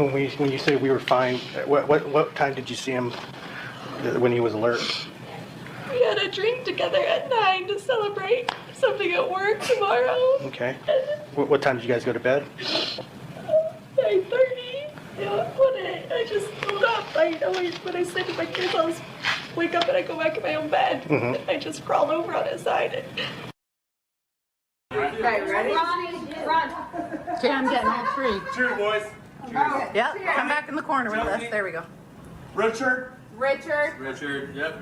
when you say we were fine, what time did you see him when he was alert? We had a drink together at 9 to celebrate something at work tomorrow. Okay. What time did you guys go to bed? 9:30. I just woke up. I always, when I sleep with my kids, I'll wake up and I go back in my own bed. Mm-hmm. I just crawl over on his side. Okay, ready? Run. Okay, I'm getting all three. Cheers, boys. Yep, come back in the corner with us. There we go. Richard. Richard, yep.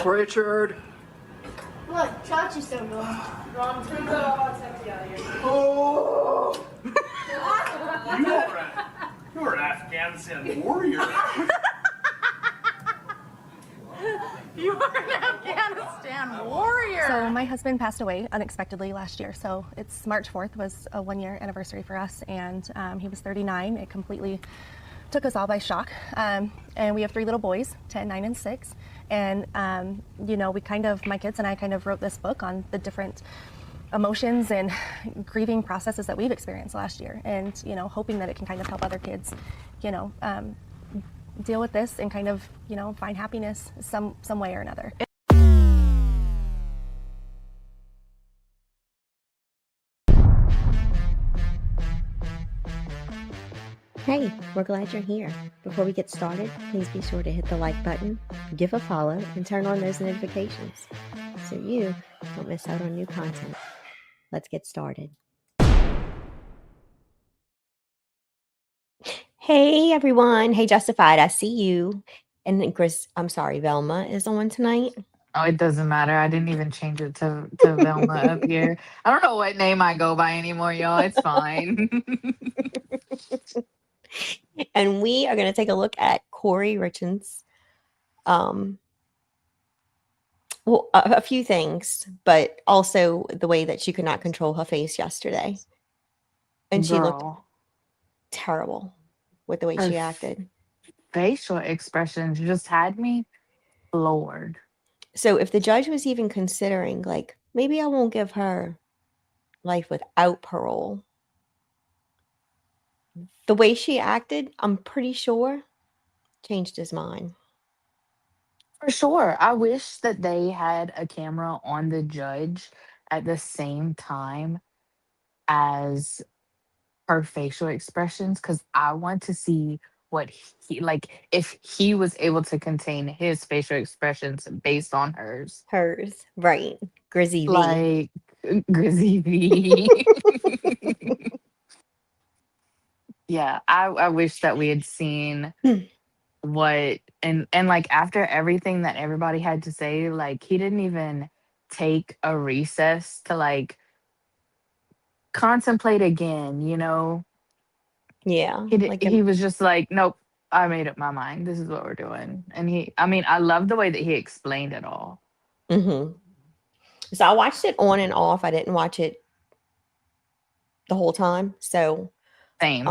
Richard. Look, Chachi's still going. Ron, take the hot sexy out of here. Oh! you were an Afghanistan warrior. You are an Afghanistan warrior. So my husband passed away unexpectedly last year. So it's March 4th was a 1-year anniversary for us, and he was 39. It completely took us all by shock. And we have 3 little boys, 10, 9, and 6. And you know, my kids and I kind of wrote this book on the different emotions and grieving processes that we've experienced last year, and you know, hoping that it can kind of help other kids, you know, deal with this and kind of, you know, find happiness some way or another. Hey, we're glad you're here. Before we get started, please be sure to hit the like button, give a follow, and turn on those notifications so you don't miss out on new content. Let's get started. Hey, everyone. Hey, Justified. I see you. And Velma is on tonight. Oh, it doesn't matter. I didn't even change it to Velma up here. I don't know what name I go by anymore, y'all. It's fine. And we are going to take a look at Kouri Richins. Well, a few things, but also the way that she could not control her face yesterday. And she looked terrible with the way she acted. Facial expressions just had me floored. So if the judge was even considering, like, maybe I won't give her life without parole, the way she acted, I'm pretty sure, changed his mind. For sure. I wish that they had a camera on the judge at the same time as her facial expressions, because I want to see what if he was able to contain his facial expressions based on hers. Hers, right. Grizzy V. Like, Grizzy V. Yeah, I wish that we had seen what and like after everything that everybody had to say, like he didn't even take a recess to like contemplate again, you know? Yeah. He was just like, nope, I made up my mind. This is what we're doing. And I love the way that he explained it all. Mm-hmm. So I watched it on and off. I didn't watch it the whole time. So same.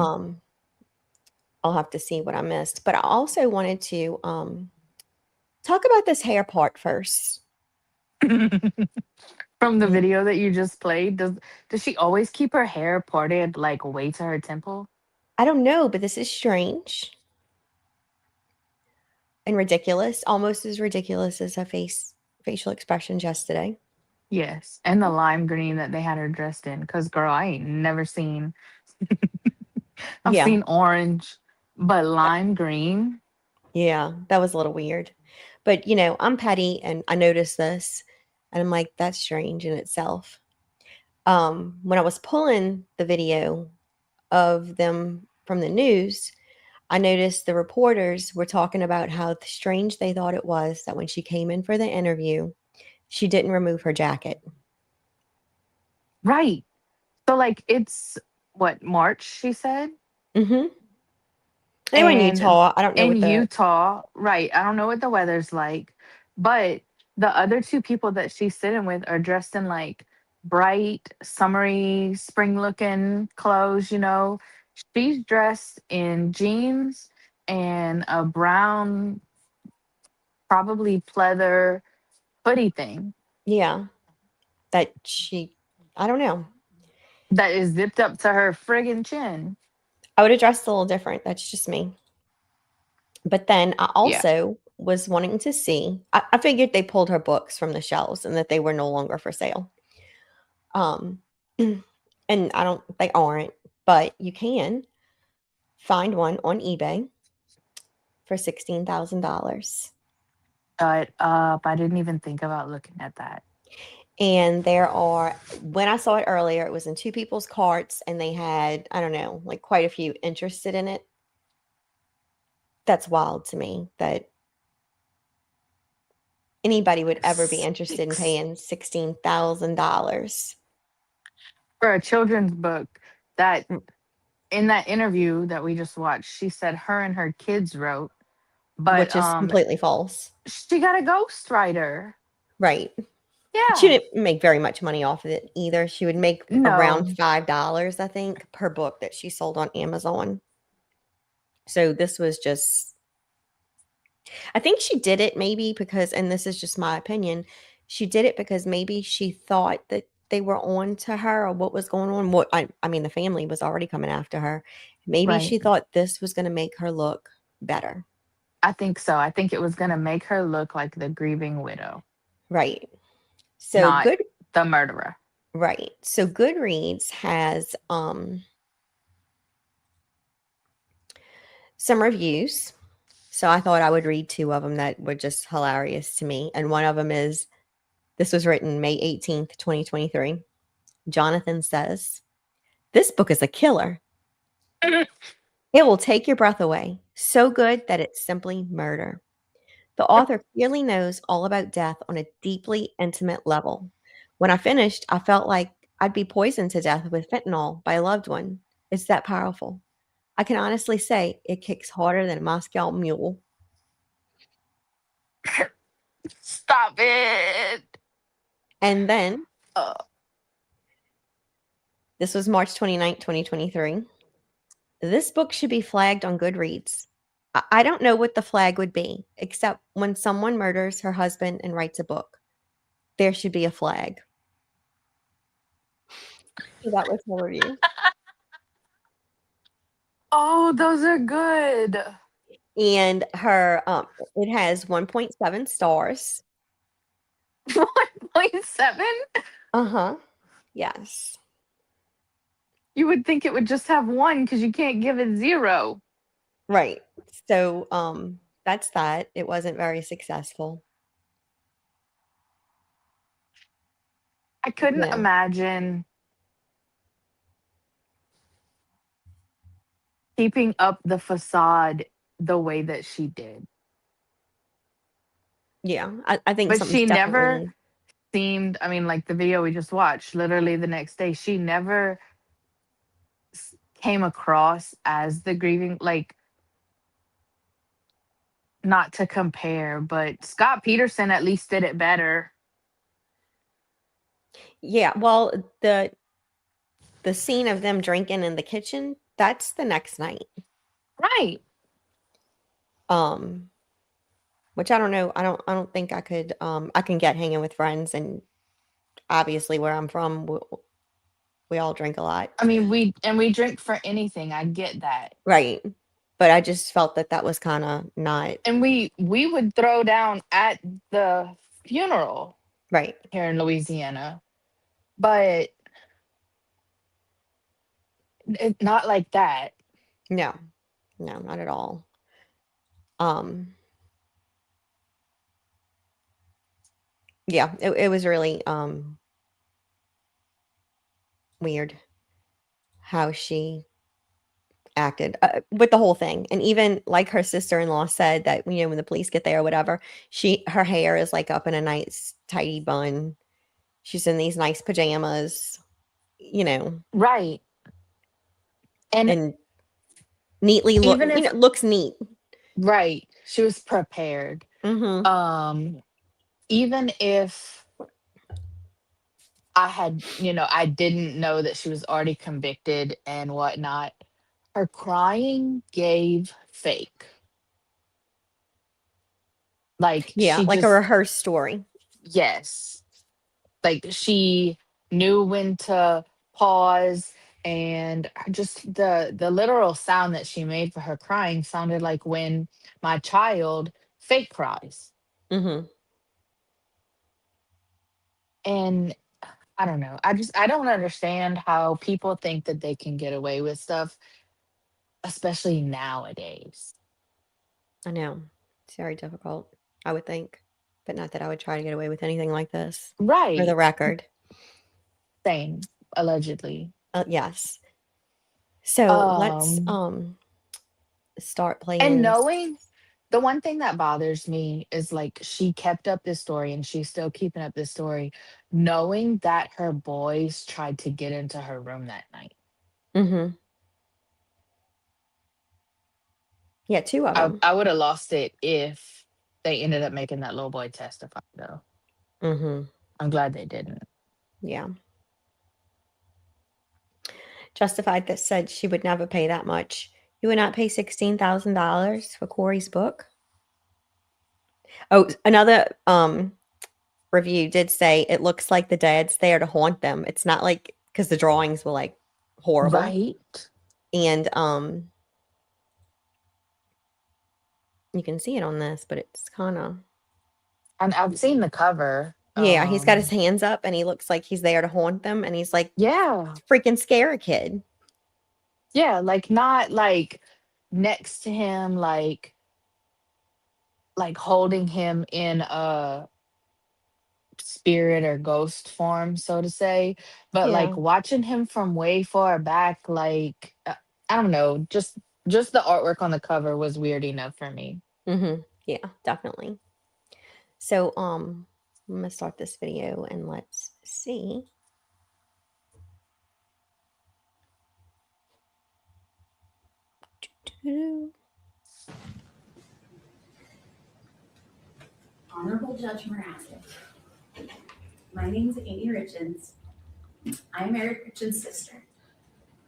I'll have to see what I missed. But I also wanted to talk about this hair part first. From the video that you just played, does she always keep her hair parted like way to her temple? I don't know, but this is strange and ridiculous, almost as ridiculous as her facial expressions yesterday. Yes, and the lime green that they had her dressed in. Because, girl, I ain't never seen... I've seen orange, but lime green? Yeah, that was a little weird. But, you know, I'm petty, and I noticed this, and I'm like, that's strange in itself. When I was pulling the video of them from the news, I noticed the reporters were talking about how strange they thought it was that when she came in for the interview, she didn't remove her jacket. Right. So, like, it's, what, March, she said? Mm-hmm. They were in Utah. I don't know. Utah, right. I don't know what the weather's like. But the other 2 people that she's sitting with are dressed in, like, bright, summery, spring-looking clothes, you know? She's dressed in jeans and a brown, probably pleather hoodie thing. Yeah. That she I don't know. That is zipped up to her friggin' chin. I would have dressed a little different. That's just me. But then I Yeah. also was wanting to see. I figured they pulled her books from the shelves and that they were no longer for sale. Um, and they aren't, but you can find one on eBay for $16,000. Shut up. I didn't even think about looking at that. And when I saw it earlier, it was in two people's carts and they had, I don't know, like quite a few interested in it. That's wild to me that anybody would ever be interested in paying $16,000. For a children's book that in that interview that we just watched, she said her and her kids wrote, but Which is completely false. she got a ghostwriter. Right. Yeah. She didn't make very much money off of it either. She would make around No. $5, I think, per book that she sold on Amazon. So this was just, I think she did it maybe because, and this is just my opinion, she did it because maybe she thought that they were on to her or what was going on. I mean, the family was already coming after her. Maybe Right. she thought this was going to make her look better. I think so. I think it was going to make her look like the grieving widow. Right. So not the murderer. Right. So Goodreads has some reviews. So I thought I would read two of them that were just hilarious to me. And one of them is, this was written May 18th, 2023. Jonathan says, "This book is a killer. It will take your breath away. So good that it's simply murder. The author clearly knows all about death on a deeply intimate level. When I finished, I felt like I'd be poisoned to death with fentanyl by a loved one. It's that powerful. I can honestly say it kicks harder than a Moscow mule." Stop it. And then, this was March 29th, 2023. "This book should be flagged on Goodreads. I don't know what the flag would be, except when someone murders her husband and writes a book. There should be a flag." So that was her review. Oh, those are good. And her, it has 1.7 stars. 1.7? Uh-huh. Yes. You would think it would just have one because you can't give it 0. Right. So, that's that. It wasn't very successful. I couldn't Yeah. imagine keeping up the facade the way that she did. Yeah. I think But something's she never definitely seemed, I mean, like the video we just watched, literally the next day, she never came across as the grieving, like, not to compare, but Scott Peterson at least did it better. Yeah, well, the scene of them drinking in the kitchen, that's the next night. Right. Which I don't know. I don't think I could I can get hanging with friends, and obviously where I'm from, we all drink a lot. I mean, we drink for anything. I get that. Right. But I just felt that was kind of not And we would throw down at the funeral right. here in Louisiana. But not like that. No. No, not at all. Yeah, it was really weird how she acted with the whole thing. And even like her sister-in-law said that, when the police get there or whatever, her hair is like up in a nice tidy bun. She's in these nice pajamas, Right. and neatly even if looks neat. Right. She was prepared. Mm-hmm. Even if I didn't know that she was already convicted and whatnot, her crying gave fake. Like Yeah, she like just, a rehearsed story. yes. Like she knew when to pause, and just the literal sound that she made for her crying sounded like when my child fake cries. Mm-hmm. And I don't know. I don't understand how people think that they can get away with stuff, especially nowadays. I know. It's very difficult, I would think. But not that I would try to get away with anything like this. For the Right. record. Same, allegedly. Yes. So let's Um start and playing. knowing the one thing that bothers me is like she kept up this story and she's still keeping up this story, knowing that her boys tried to get into her room that night. Mm-hmm. Yeah, two of them. I would have lost it if they ended up making that little boy testify though. Mm-hmm. I'm glad they didn't. Yeah. Justified that said she would never pay that much. You would not pay $16,000 for Kouri's book. Oh, another review did say it looks like the dad's there to haunt them. It's not like because the drawings were like horrible. Right. And you can see it on this, but it's kind of And I've seen the cover. yeah, he's got his hands up and he looks like he's there to haunt them and he's like Yeah. freaking scare a kid. Yeah, like not like next to him, like holding him in a spirit or ghost form, so to say, but Yeah. like watching him from way far back, like I don't know, just the artwork on the cover was weird enough for me. Mm-hmm. Yeah, definitely. So I'm gonna start this video and let's see. Honorable Judge Morassic, my name is Amy Richins. I am Eric Richins' sister.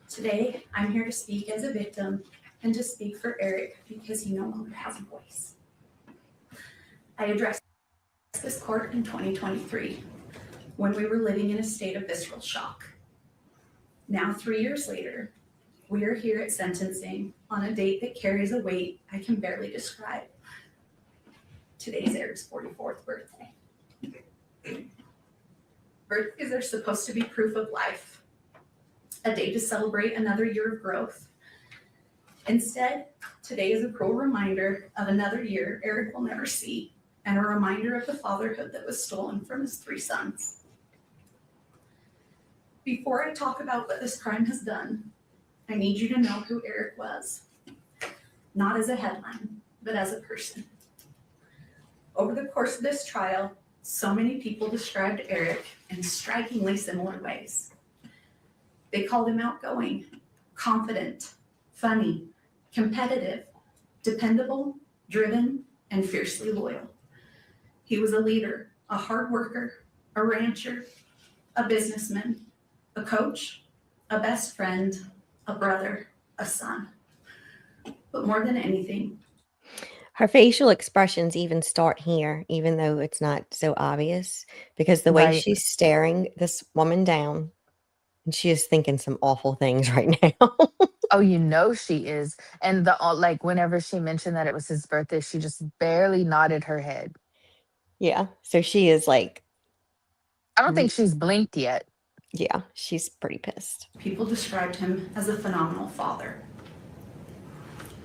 Today, I'm here to speak as a victim and to speak for Eric because he no longer has a voice. I addressed this court in 2023 when we were living in a state of visceral shock. Now, 3 years later, we are here at sentencing on a date that carries a weight I can barely describe. Today's Eric's 44th birthday. Birthdays are supposed to be proof of life, a day to celebrate another year of growth. Instead, today is a cruel reminder of another year Eric will never see, and a reminder of the fatherhood that was stolen from his 3 sons. Before I talk about what this crime has done, I need you to know who Eric was, not as a headline, but as a person. Over the course of this trial, so many people described Eric in strikingly similar ways. They called him outgoing, confident, funny, competitive, dependable, driven, and fiercely loyal. He was a leader, a hard worker, a rancher, a businessman, a coach, a best friend, a brother, a son. But more than anything, Her facial expressions even start here, even though it's not so obvious, because the way Right. she's staring this woman down, and she is thinking some awful things right now. Oh, you know she is. And the like whenever she mentioned that it was his birthday, she just barely nodded her head. Yeah. So she is like, I don't think she's blinked yet. yeah, she's pretty pissed. people described him as a phenomenal father.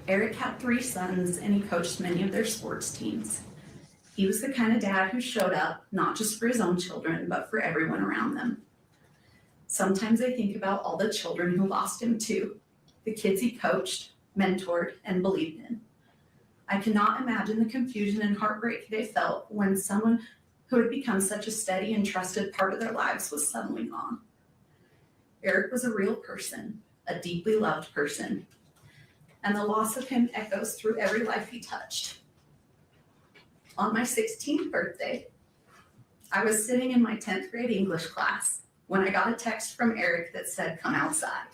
Eric had 3 sons and he coached many of their sports teams. He was the kind of dad who showed up not just for his own children, but for everyone around them. Sometimes I think about all the children who lost him too, the kids he coached, mentored, and believed in. I cannot imagine the confusion and heartbreak they felt when someone who had become such a steady and trusted part of their lives was suddenly gone. Eric was a real person, a deeply loved person, and the loss of him echoes through every life he touched. On my 16th birthday, I was sitting in my 10th grade English class when I got a text from Eric that said, "Come outside."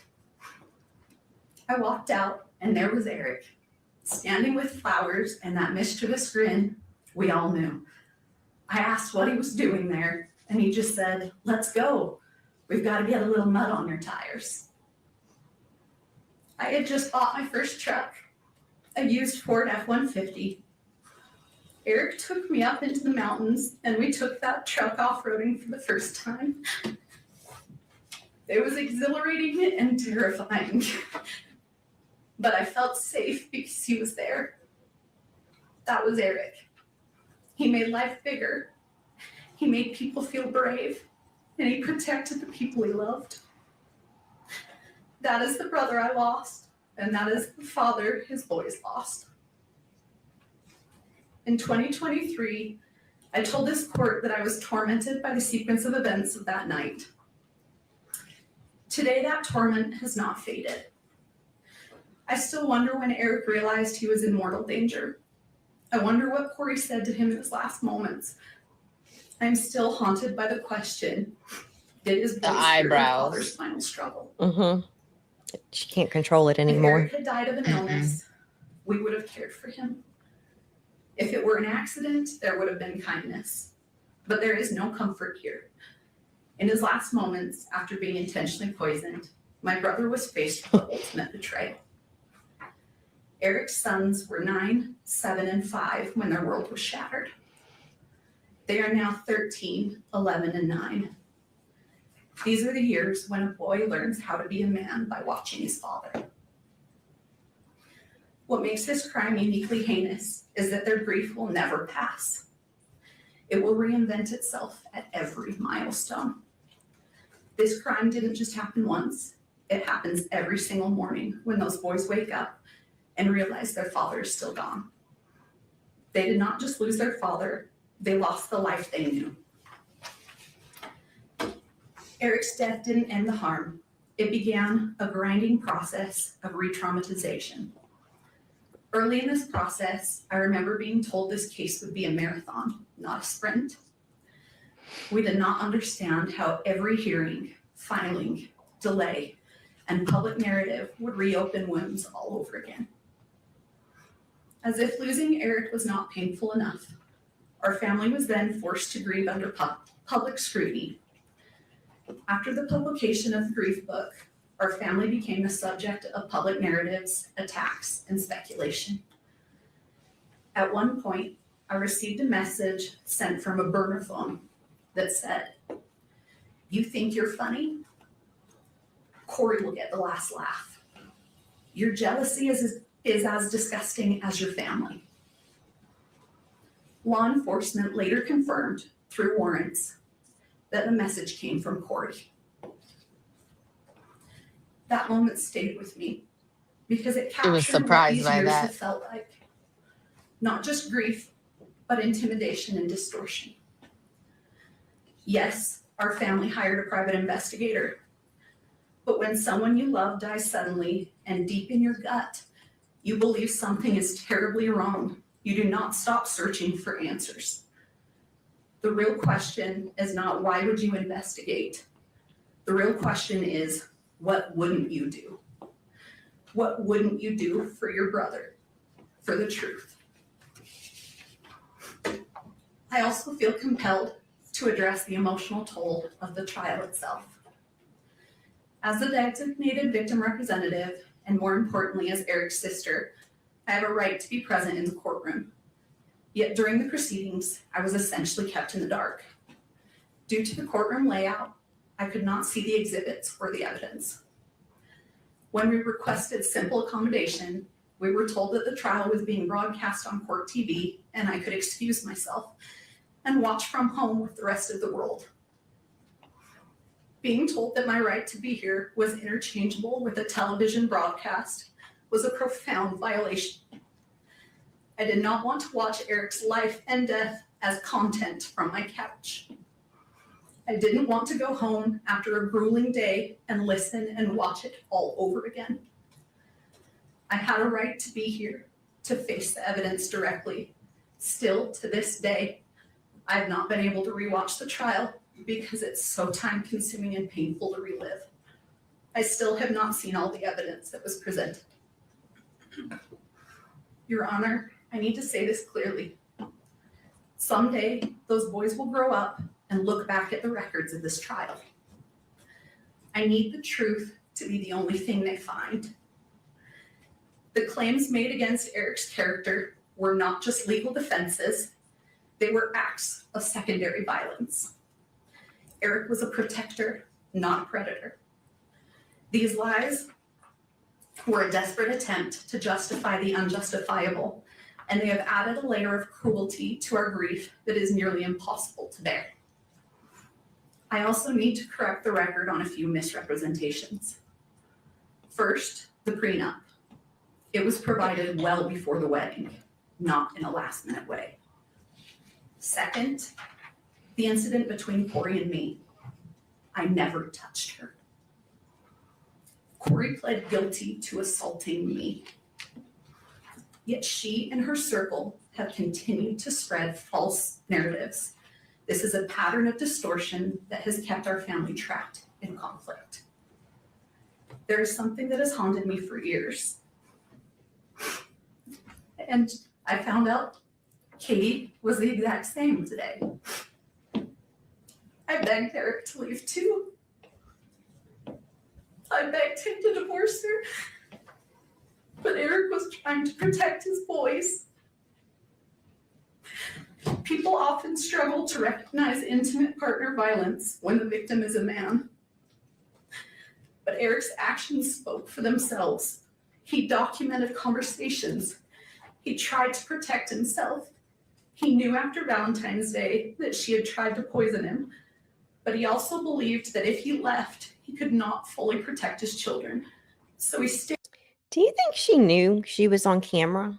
I walked out and there was Eric, standing with flowers and that mischievous grin we all knew. I asked what he was doing there and he just said, "Let's go." We've got to get a little mud on your tires. I had just bought my first truck, a used Ford F-150. Eric took me up into the mountains and we took that truck off-roading for the first time. It was exhilarating and terrifying, but I felt safe because he was there. That was Eric. He made life bigger. He made people feel brave, and he protected the people he loved. That is the brother I lost, and that is the father his boys lost. In 2023, I told this court that I was tormented by the sequence of events of that night. Today, that torment has not faded. I still wonder when Eric realized he was in mortal danger. I wonder what Kouri said to him in his last moments. I'm still haunted by the question, did his boy fear his father's final struggle? Mm-hmm. She can't control it anymore. If Eric had died of an illness, we would have cared for him. If it were an accident, there would have been kindness. But there is no comfort here. In his last moments, after being intentionally poisoned, my brother was faced with the ultimate betrayal. Eric's sons were 9, 7, and 5 when their world was shattered. They are now 13, 11, and 9. These are the years when a boy learns how to be a man by watching his father. What makes this crime uniquely heinous is that their grief will never pass. It will reinvent itself at every milestone. This crime didn't just happen once. It happens every single morning when those boys wake up and realize their father is still gone. They did not just lose their father, they lost the life they knew. Eric's death didn't end the harm. It began a grinding process of re-traumatization. Early in this process, I remember being told this case would be a marathon, not a sprint. We did not understand how every hearing, filing, delay, and public narrative would reopen wounds all over again. As if losing Eric was not painful enough, our family was then forced to grieve under public scrutiny. After the publication of the grief book, our family became the subject of public narratives, attacks, and speculation. At one point, I received a message sent from a burner phone that said, "You think you're funny? Kouri will get the last laugh. Your jealousy is as disgusting as your family." Law enforcement later confirmed through warrants that the message came from Kouri. That moment stayed with me because it captured what these years have felt like. Not just grief, but intimidation and distortion. Yes, our family hired a private investigator, but when someone you love dies suddenly and deep in your gut, you believe something is terribly wrong, you do not stop searching for answers. The real question is not why would you investigate? The real question is, what wouldn't you do? What wouldn't you do for your brother, for the truth? I also feel compelled to address the emotional toll of the trial itself. As the designated victim representative, and more importantly as Eric's sister, I have a right to be present in the courtroom. Yet during the proceedings, I was essentially kept in the dark. Due to the courtroom layout, I could not see the exhibits or the evidence. When we requested simple accommodation, we were told that the trial was being broadcast on court TV and I could excuse myself and watch from home with the rest of the world. Being told that my right to be here was interchangeable with a television broadcast was a profound violation. I did not want to watch Eric's life and death as content from my couch. I didn't want to go home after a grueling day and listen and watch it all over again. I had a right to be here, to face the evidence directly. Still, to this day, I have not been able to rewatch the trial because it's so time-consuming and painful to relive. I still have not seen all the evidence that was presented. Your Honor, I need to say this clearly. Someday, those boys will grow up and look back at the records of this trial. I need the truth to be the only thing they find. The claims made against Eric's character were not just legal defenses, they were acts of secondary violence. Eric was a protector, not a predator. These lies were a desperate attempt to justify the unjustifiable, and they have added a layer of cruelty to our grief that is nearly impossible to bear. I also need to correct the record on a few misrepresentations. First, the prenup. It was provided well before the wedding, not in a last-minute way. Second, the incident between Kouri and me. I never touched her. Kouri pled guilty to assaulting me. Yet she and her circle have continued to spread false narratives. This is a pattern of distortion that has kept our family trapped in conflict. There is something that has haunted me for years. And I found out Katie was the exact same today. I begged Eric to leave too. I begged him to divorce her. But Eric was trying to protect his boys. People often struggle to recognize intimate partner violence when the victim is a man. But Eric's actions spoke for themselves. He documented conversations. He tried to protect himself. He knew after Valentine's Day that she had tried to poison him, but he also believed that if he left, he could not fully protect his children. So he stayed. Do you think she knew she was on camera?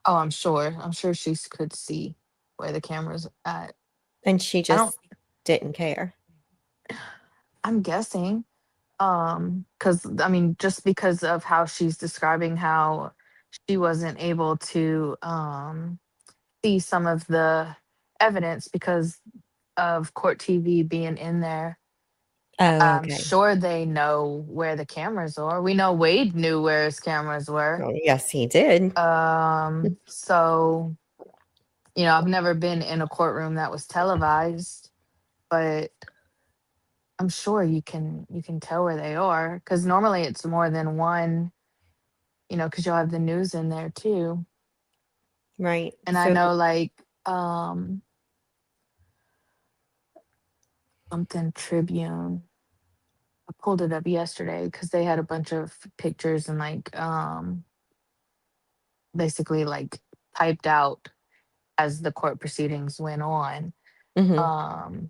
Oh, I'm sure. I'm sure she could see where the camera's at. And she just didn't care. I'm guessing. Because I mean, just because of how she's describing how she wasn't able to see some of the evidence because of court TV being in there. Oh, I'm okay. sure they know where the cameras are. We know Wade knew where his cameras were. Oh, yes, he did. So, you know, I've never been in a courtroom that was televised, but I'm sure you can tell where they are because normally it's more than one, you know, because you'll have the news in there too. Right. And I know like something Tribune. I pulled it up yesterday because they had a bunch of pictures and like basically like typed out as the court proceedings went on. Mhm.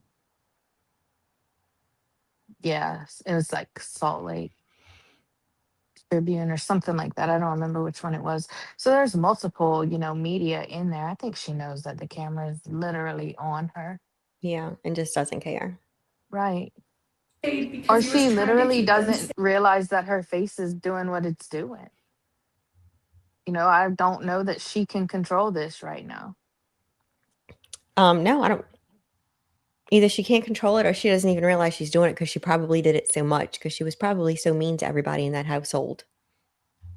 Yeah, it was like Salt Lake Tribune or something like that. I don't remember which one it was. So there's multiple, you know, media in there. I think she knows that the camera is literally on her. Yeah, and just doesn't care. Right. Because Or he was she trying to literally keep them doesn't realize that her face is doing what it's doing. You know, I don't know that she can control this right now. No, I don't. Either she can't control it or she doesn't even realize she's doing it because she probably did it so much because she was probably so mean to everybody in that household.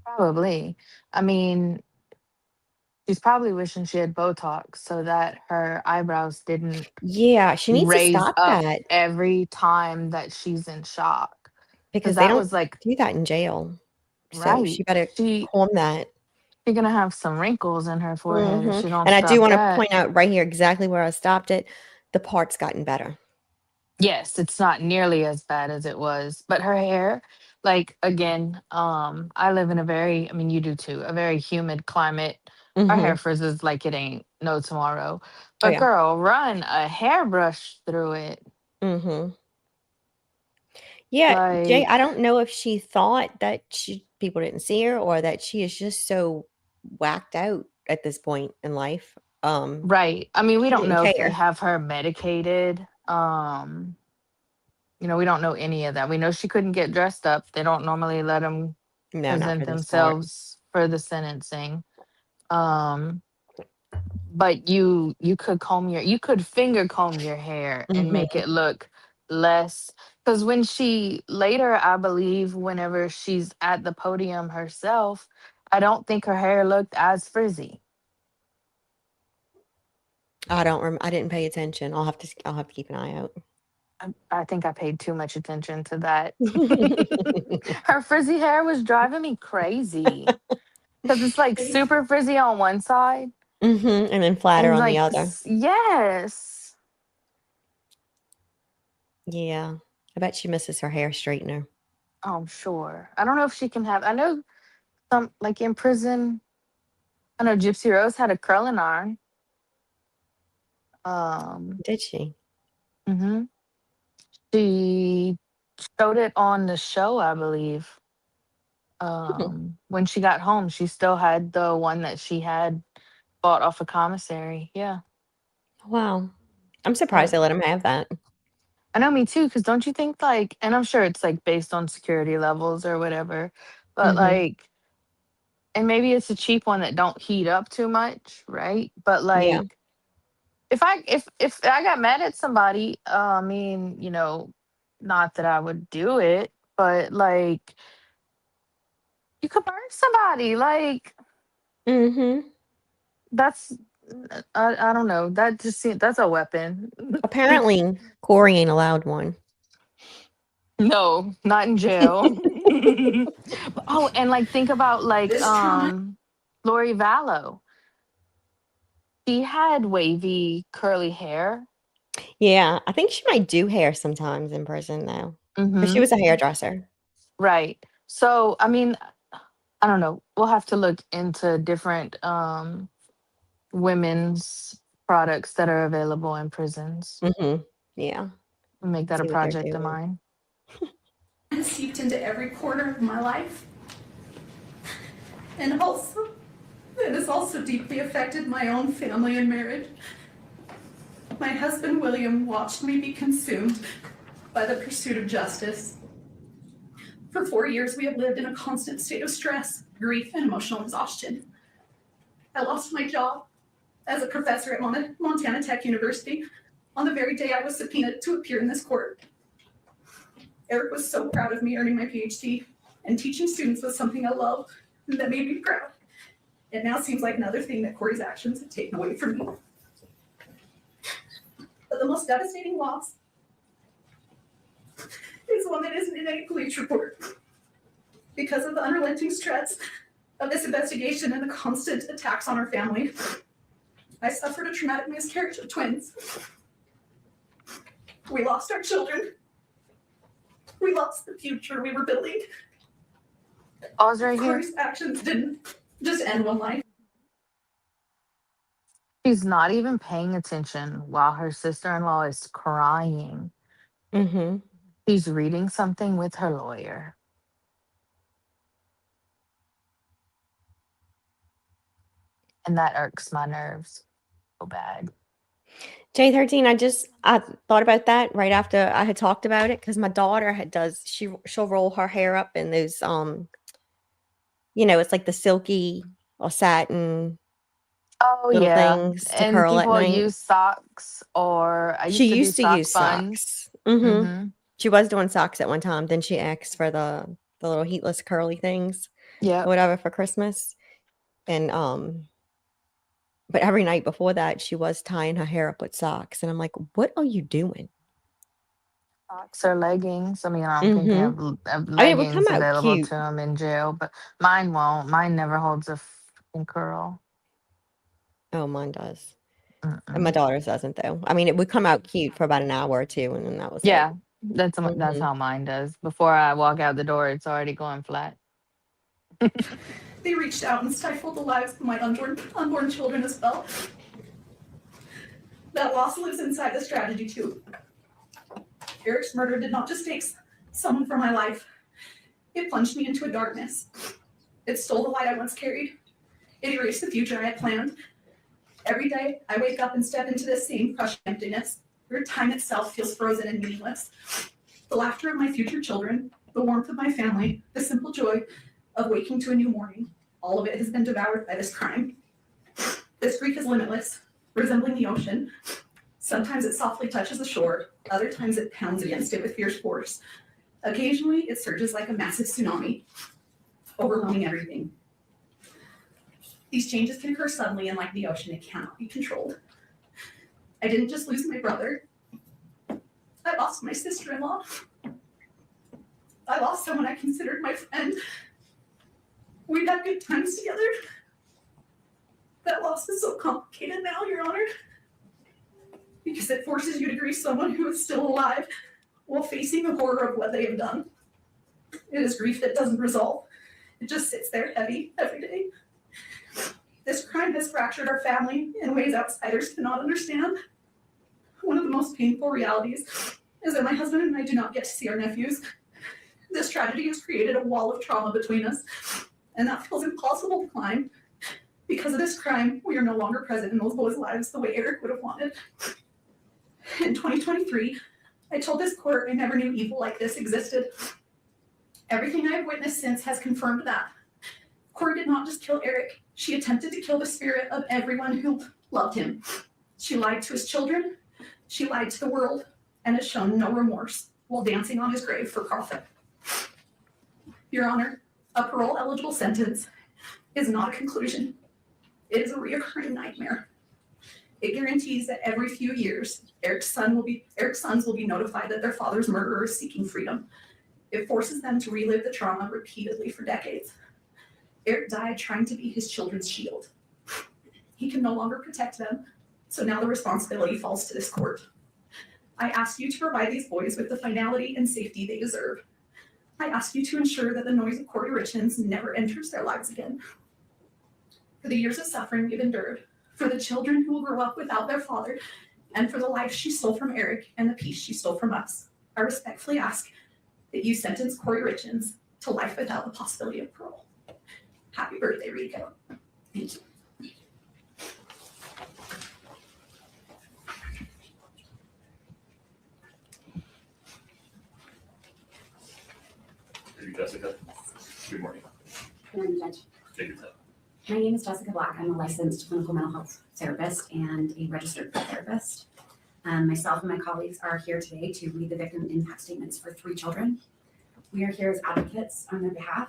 Probably. I mean, she's probably wishing she had Botox so that her eyebrows didn't Yeah, she needs to raise stop up that every time that she's in shock. because they That don't was like, do that in jail. So right. she better calm that. She's gonna have some wrinkles in her forehead if she don't And I do stop want to that. point out right here exactly where I stopped it. The part's gotten better. Yes, it's not nearly as bad as it was. But her hair, like again, I live in a very, I mean you do too, a very humid climate. Our hair frizzes like it ain't no tomorrow. Oh, But yeah. girl, run a hairbrush through it. Yeah, Jay, Like, I don't know if she thought that people didn't see her or that she is just so whacked out at this point in life. right. I mean, we She don't didn't know if they care. have her medicated. You know, we don't know any of that. We know she couldn't get dressed up. They don't normally let them No, not present for this part. themselves for the sentencing. But you could you could finger comb your hair and make it look less, because when she later, I believe whenever she's at the podium herself, I don't think her hair looked as frizzy. I don't I didn't pay attention. I'll have to keep an eye out. I think I paid too much attention to that. Her frizzy hair was driving me crazy because it's like super frizzy on one side And then flatter and on the like, other. yes. Yeah. I bet she misses her hair straightener. Oh, I'm sure. I don't know if she can have, I know some, like in prison, I know Gypsy Rose had a curling iron. Did she? Mhm. She showed it on the show, I believe. When she got home, she still had the one that she had bought off a commissary. Yeah. Wow. I'm surprised But they let him have that. I know, me too, because don't you think like, and I'm sure it's like based on security levels or whatever, but Mhm. like, and maybe it's a cheap one that don't heat up too much, right? But Yeah. like, if I got mad at somebody, I mean, not that I would do it, but like, you could burn somebody. Like, Mhm. that's I don't know. That just seems that's a weapon. Apparently, Kouri ain't allowed one. No, not in jail. Oh, and like think about like This trauma Lori Vallow. She had wavy curly hair. Yeah, I think she might do hair sometimes in prison though, because she Hmm. was a hairdresser. Right. So I mean, I don't know. We'll have to look into different women's products that are available in prisons Mhm. Yeah. and make that a See what they're project of doing. mine. has seeped into every corner of my life. And also, it has also deeply affected my own family and marriage. My husband, William, watched me be consumed by the pursuit of justice. For 4 years, we have lived in a constant state of stress, grief, and emotional exhaustion. I lost my job as a professor at Montana Tech University on the very day I was subpoenaed to appear in this court. Eric was so proud of me earning my PhD, and teaching students was something I loved and that made me proud. It now seems like another thing that Kouri's actions have taken away from me. But the most devastating loss is one that isn't in any police report. Because of the unrelenting stress of this investigation and the constant attacks on our family, I suffered a traumatic miscarriage of twins. We lost our children. We lost the future we were building. Pause right here. Kouri's actions didn't just end one life. She's not even paying attention while her sister-in-law is crying. Mhm. She's reading something with her lawyer. And that irks my nerves so bad. J13, I thought about that right after I had talked about it because my daughter she'll roll her hair up in those it's like the silky or satin Oh little yeah. things to And curl at people night. use socks, or I She used to do used to sock use buns. socks. Mhm. Mm-hmm. She was doing socks at one time. Then she asked for the little heatless curly things or Yep. whatever for Christmas. And but every night before that, she was tying her hair up with socks. And I'm like, what are you doing? Socks or leggings. I mean, I don't think they Mhm. have I mean, it would come leggings out available to cute. them in jail, but mine won't. Mine never holds a fucking curl. Oh, mine does. And my Mm-mm. daughter's doesn't though. I mean, it would come out cute for about an hour or two, and then that was it. Yeah, that's Mhm. how mine does. Before I walk out the door, it's already going flat. They reached out and stifled the lives of my unborn children as well. That loss lives inside this tragedy too. Eric's murder did not just take someone from my life. It plunged me into a darkness. It stole the light I once carried. It erased the future I had planned. Every day, I wake up and step into this same crushing emptiness, where time itself feels frozen and meaningless. The laughter of my future children, the warmth of my family, the simple joy of waking to a new morning, all of it has been devoured by this crime. This grief is limitless, resembling the ocean. Sometimes it softly touches the shore, other times it pounds against it with fierce force. Occasionally, it surges like a massive tsunami, overwhelming everything. These changes can occur suddenly, and like the ocean, it cannot be controlled. I didn't just lose my brother. I lost my sister-in-law. I lost someone I considered my friend. We'd had good times together. That loss is so complicated now, Your Honor, because it forces you to grieve someone who is still alive while facing the horror of what they have done. It is grief that doesn't resolve. It just sits there heavy every day. This crime has fractured our family in ways outsiders cannot understand. One of the most painful realities is that my husband and I do not get to see our nephews. This tragedy has created a wall of trauma between us, and that feels impossible to climb. Because of this crime, we are no longer present in those boys' lives the way Eric would have wanted. In 2023, I told this court I never knew evil like this existed. Everything I have witnessed since has confirmed that. Kouri did not just kill Eric, she attempted to kill the spirit of everyone who loved him. She lied to his children, she lied to the world, and has shown no remorse while dancing on his grave for profit. Your Honor, a parole-eligible sentence is not a conclusion. It is a reoccurring nightmare. It guarantees that every few years, Eric's sons will be notified that their father's murderer is seeking freedom. It forces them to relive the trauma repeatedly for decades. Eric died trying to be his children's shield. He can no longer protect them, so now the responsibility falls to this court. I ask you to provide these boys with the finality and safety they deserve. I ask you to ensure that the noise of Kouri Richins never enters their lives again. For the years of suffering we've endured, for the children who will grow up without their father, and for the life she stole from Eric and the peace she stole from us, I respectfully ask that you sentence Kouri Richins to life without the possibility of parole. Happy birthday, Rico. Thank you. Thank you, Jessica. Good morning. Good morning, Judge. Take your time. My name is Jessica Black. I'm a licensed clinical mental health therapist and a registered therapist. Myself and my colleagues are here today to read the victim impact statements for 3 children. We are here as advocates on their behalf.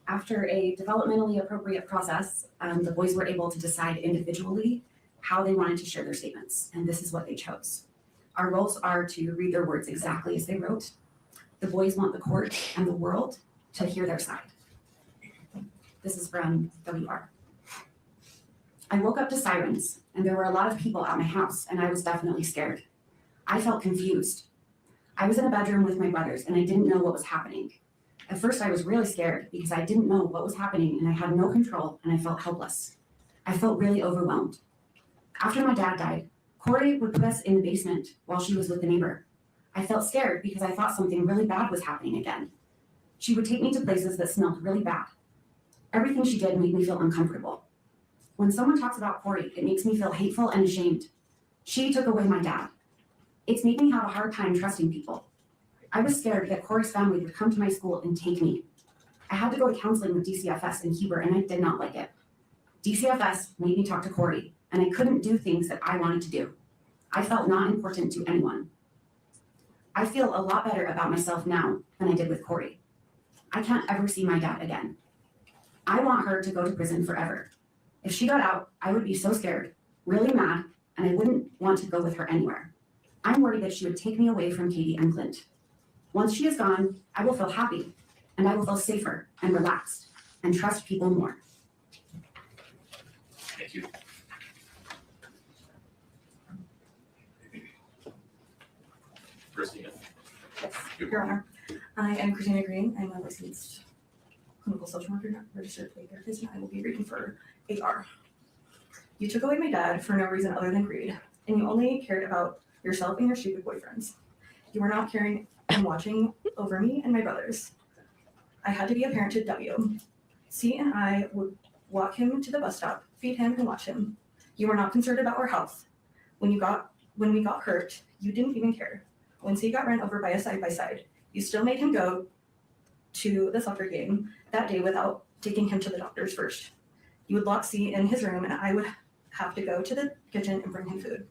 After a developmentally appropriate process, the boys were able to decide individually how they wanted to share their statements, and this is what they chose. Our roles are to read their words exactly as they wrote. The boys want the court and the world to hear their side. This is from WR. I woke up to sirens, and there were a lot of people at my house, and I was definitely scared. I felt confused. I was in a bedroom with my brothers, and I didn't know what was happening. At first, I was really scared because I didn't know what was happening, and I had no control, and I felt helpless. I felt really overwhelmed. After my dad died, Kouri would put us in the basement while she was with the neighbor. I felt scared because I thought something really bad was happening again. She would take me to places that smelled really bad. Everything she did made me feel uncomfortable. When someone talks about Kouri, it makes me feel hateful and ashamed. She took away my dad. It's made me have a hard time trusting people. I was scared that Kouri's family would come to my school and take me. I had to go to counseling with DCFS in Heber, and I did not like it. DCFS made me talk to Kouri, and I couldn't do things that I wanted to do. I felt not important to anyone. I feel a lot better about myself now than I did with Kouri. I can't ever see my dad again. I want her to go to prison forever. If she got out, I would be so scared, really mad, and I wouldn't want to go with her anywhere. I'm worried that she would take me away from Katie and Clint. Once she is gone, I will feel happy, and I will feel safer and relaxed, and trust people more. Thank you. Christina. Yes, Good Your morning. Honor. I am Christina Green. I'm a licensed clinical social worker, registered play therapist, and I will be reading for HR. You took away my dad for no reason other than greed, and you only cared about yourself and your stupid boyfriends. You were not caring and watching over me and my brothers. I had to be a parent to W. C and I would walk him to the bus stop, feed him, and watch him. You were not concerned about our health. When we got hurt, you didn't even care. When C got ran over by a side-by-side, you still made him go to the soccer game that day without taking him to the doctors first. You would lock C in his room, and I would have to go to the kitchen and bring him food.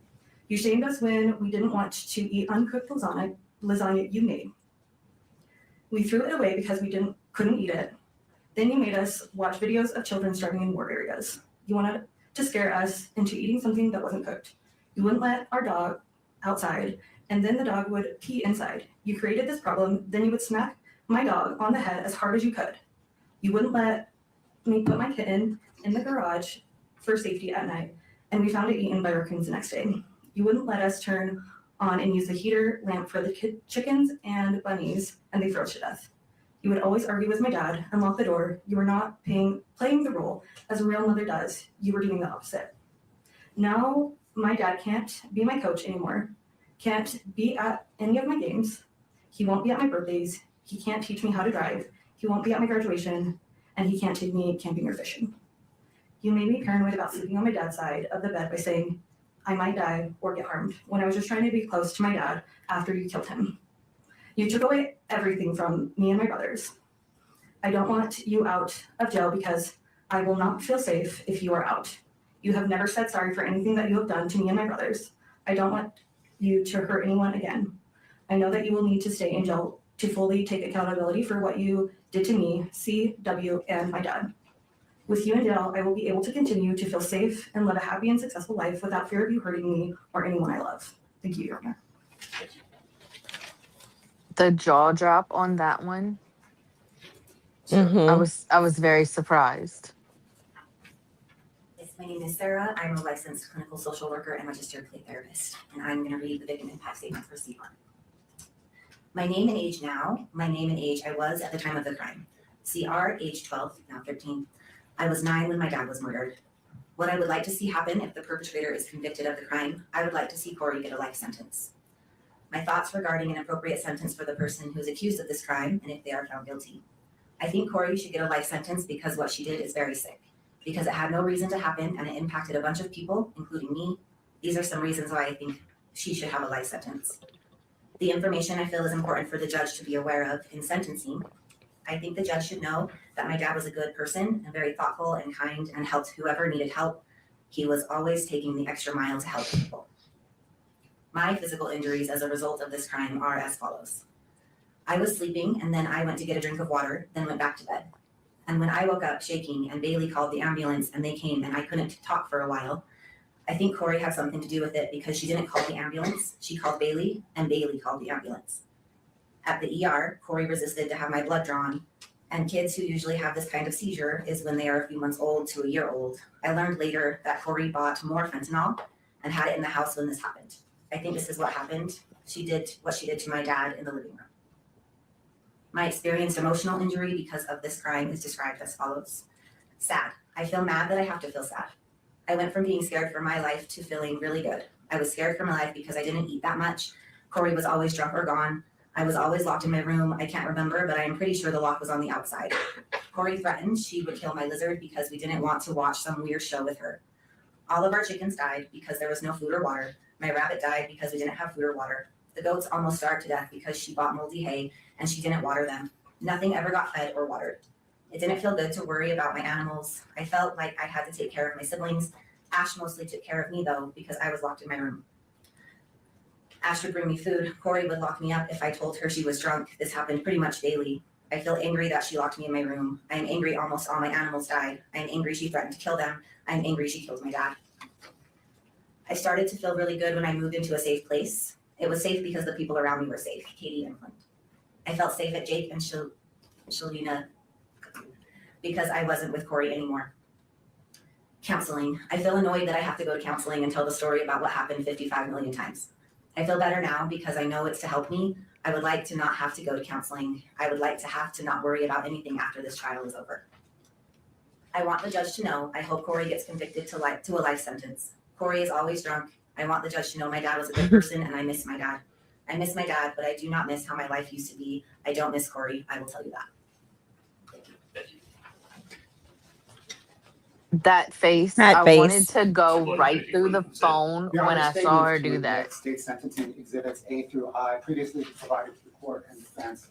You shamed us when we didn't want to eat uncooked lasagna you made. We threw it away because we couldn't eat it. Then you made us watch videos of children starving in war areas. You wanted to scare us into eating something that wasn't cooked. You wouldn't let our dog outside, and then the dog would pee inside. You created this problem, then you would smack my dog on the head as hard as you could. You wouldn't let me put my kitten in the garage for safety at night, and we found it eaten by raccoons the next day. You wouldn't let us turn on and use the heater lamp for the chickens and bunnies, and they froze to death. You would always argue with my dad and lock the door. You were not playing the role as a real mother does. You were doing the opposite. Now my dad can't be my coach anymore, can't be at any of my games. He won't be at my birthdays. He can't teach me how to drive. He won't be at my graduation, and he can't take me camping or fishing. You made me paranoid about sleeping on my dad's side of the bed by saying I might die or get harmed when I was just trying to be close to my dad after you killed him. You took away everything from me and my brothers. I don't want you out of jail because I will not feel safe if you are out. You have never said sorry for anything that you have done to me and my brothers. I don't want you to hurt anyone again. I know that you will need to stay in jail to fully take accountability for what you did to me, CW, and my dad. With you in jail, I will be able to continue to feel safe and live a happy and successful life without fear of you hurting me or anyone I love. Thank you, Your Honor. The jaw drop on that one, Mm-hmm. I was very surprised. Yes, my name is Sarah. I'm a licensed clinical social worker and registered play therapist, and I'm going to read the victim impact statement for CR. My name and age now, my name and age I was at the time of the crime. CR, age 12, now 13. I was 9 when my dad was murdered. What I would like to see happen if the perpetrator is convicted of the crime, I would like to see Kouri get a life sentence. My thoughts regarding an appropriate sentence for the person who is accused of this crime and if they are found guilty. I think Kouri should get a life sentence because what she did is very sick, because it had no reason to happen and it impacted a bunch of people, including me. These are some reasons why I think she should have a life sentence. The information I feel is important for the judge to be aware of in sentencing. I think the judge should know that my dad was a good person and very thoughtful and kind and helped whoever needed help. He was always taking the extra mile to help people. My physical injuries as a result of this crime are as follows. I was sleeping and then I went to get a drink of water, then went back to bed. And when I woke up shaking and Bailey called the ambulance and they came and I couldn't talk for a while, I think Kouri had something to do with it because she didn't call the ambulance. She called Bailey and Bailey called the ambulance. At the ER, Kouri resisted to have my blood drawn. And kids who usually have this kind of seizure is when they are a few months old to a year old. I learned later that Kouri bought more fentanyl and had it in the house when this happened. I think this is what happened. She did what she did to my dad in the living room. My experienced emotional injury because of this crime is described as follows. Sad. I feel mad that I have to feel sad. I went from being scared for my life to feeling really good. I was scared for my life because I didn't eat that much. Kouri was always drunk or gone. I was always locked in my room. I can't remember, but I am pretty sure the lock was on the outside. Kouri threatened she would kill my lizard because we didn't want to watch some weird show with her. All of our chickens died because there was no food or water. My rabbit died because we didn't have food or water. The goats almost starved to death because she bought moldy hay and she didn't water them. Nothing ever got fed or watered. It didn't feel good to worry about my animals. I felt like I had to take care of my siblings. Ash mostly took care of me though because I was locked in my room. Ash would bring me food. Kouri would lock me up if I told her she was drunk. This happened pretty much daily. I feel angry that she locked me in my room. I am angry almost all my animals died. I am angry she threatened to kill them. I am angry she killed my dad. I started to feel really good when I moved into a safe place. It was safe because the people around me were safe, Katie and Clint. I felt safe at Jake and Shalina because I wasn't with Kouri anymore. Counseling. I feel annoyed that I have to go to counseling and tell the story about what happened 55 million times. I feel better now because I know it's to help me. I would like to not have to go to counseling. I would like to have to not worry about anything after this trial is over. I want the judge to know I hope Kouri gets convicted to a life sentence. Kouri is always drunk. I want the judge to know my dad was a good person and I miss my dad. I miss my dad, but I do not miss how my life used to be. I don't miss Kouri. I will tell you that. That face, That I face. wanted to go right through the phone Your when Honor, I saw her statements do to that. the State sentencing exhibits A through I previously provided to the court and defense.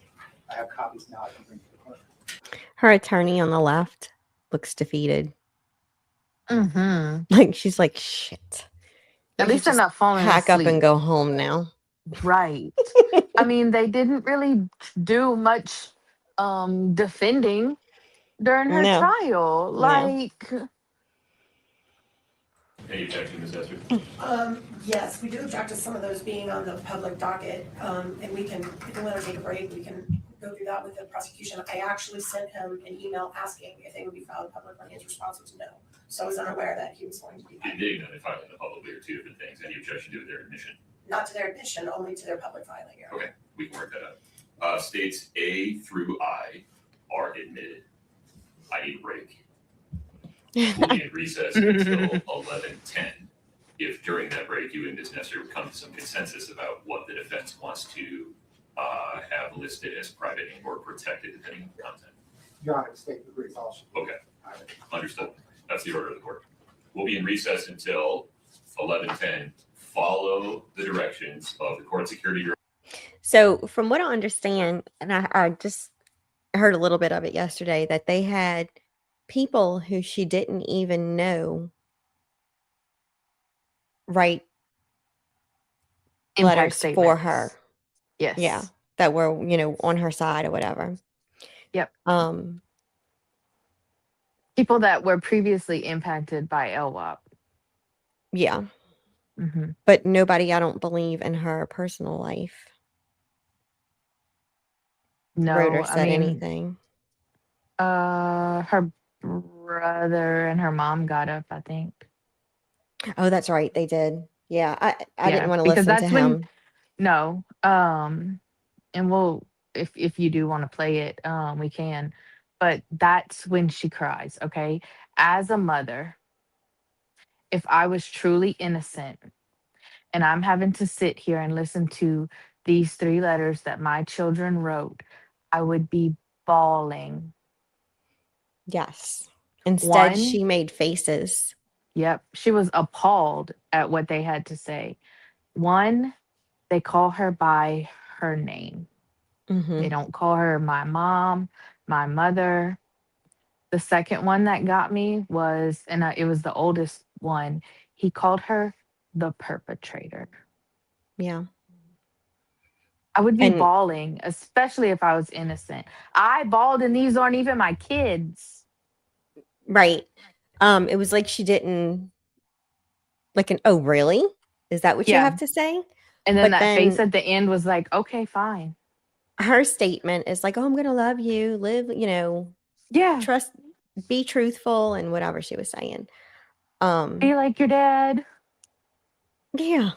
I have copies now I can bring to the court. Her attorney on the left looks defeated. Mm-hmm. Like she's like, shit. At least they're just not falling pack up asleep. and go home now. Right. I mean, they didn't really do much defending during her No. trial. No. Like, Any objection, Ms. Esther? Yes, we do object to some of those being on the public docket, and we can, if we want to take a break, we can go through that with the prosecution. I actually sent him an email asking if they would be filed publicly, and his response was no. So I was unaware that he was going to do that. Admitting that they filed in the publicly are two different things. Any objection to their admission? Not to their admission, only to their public filing. Yeah. Okay, we can work that out. States A through I are admitted. I need a break. We'll be in recess until 11:10. If during that break you and Ms. Nestor would come to some consensus about what the defense wants to have listed as private and or protected depending on the content. Your Honor, the state agrees all should be. Okay, understood. That's the order of the court. We'll be in recess until 11:10. Follow the directions of the court security director. So from what I understand, and I just heard a little bit of it yesterday, that they had people who she didn't even know write Impact letters for statements. her. Yes. Yeah. That were, on her side or whatever. Yep. People that were previously impacted by LWAP. Yeah. Mm-hmm. But nobody, I don't believe, in her personal life No, wrote or said anything. Her brother and her mom got up, I think. Oh, that's right. They did. Yeah. I Yeah, didn't want to because listen to that's him. when no. And we'll if you do want to play it, we can. But that's when she cries, okay? As a mother, if I was truly innocent and I'm having to sit here and listen to these 3 letters that my children wrote, I would be bawling. Yes. Instead, One, she made faces. Yep, she was appalled at what they had to say. One, they call her by her name. Mm-hmm. They don't call her my mom, my mother. The second one that got me was, and it was the oldest one, he called her the perpetrator. Yeah. I would be And bawling, especially if I was innocent. I bawled, and these aren't even my kids. right. It was like she didn't oh, really? Is that what you Yeah. have to say? And then But that face at the end was like, okay, fine. Her statement is like, oh, I'm gonna love you, live, Yeah. trust, be truthful, and whatever she was saying. Be like your dad. Yeah.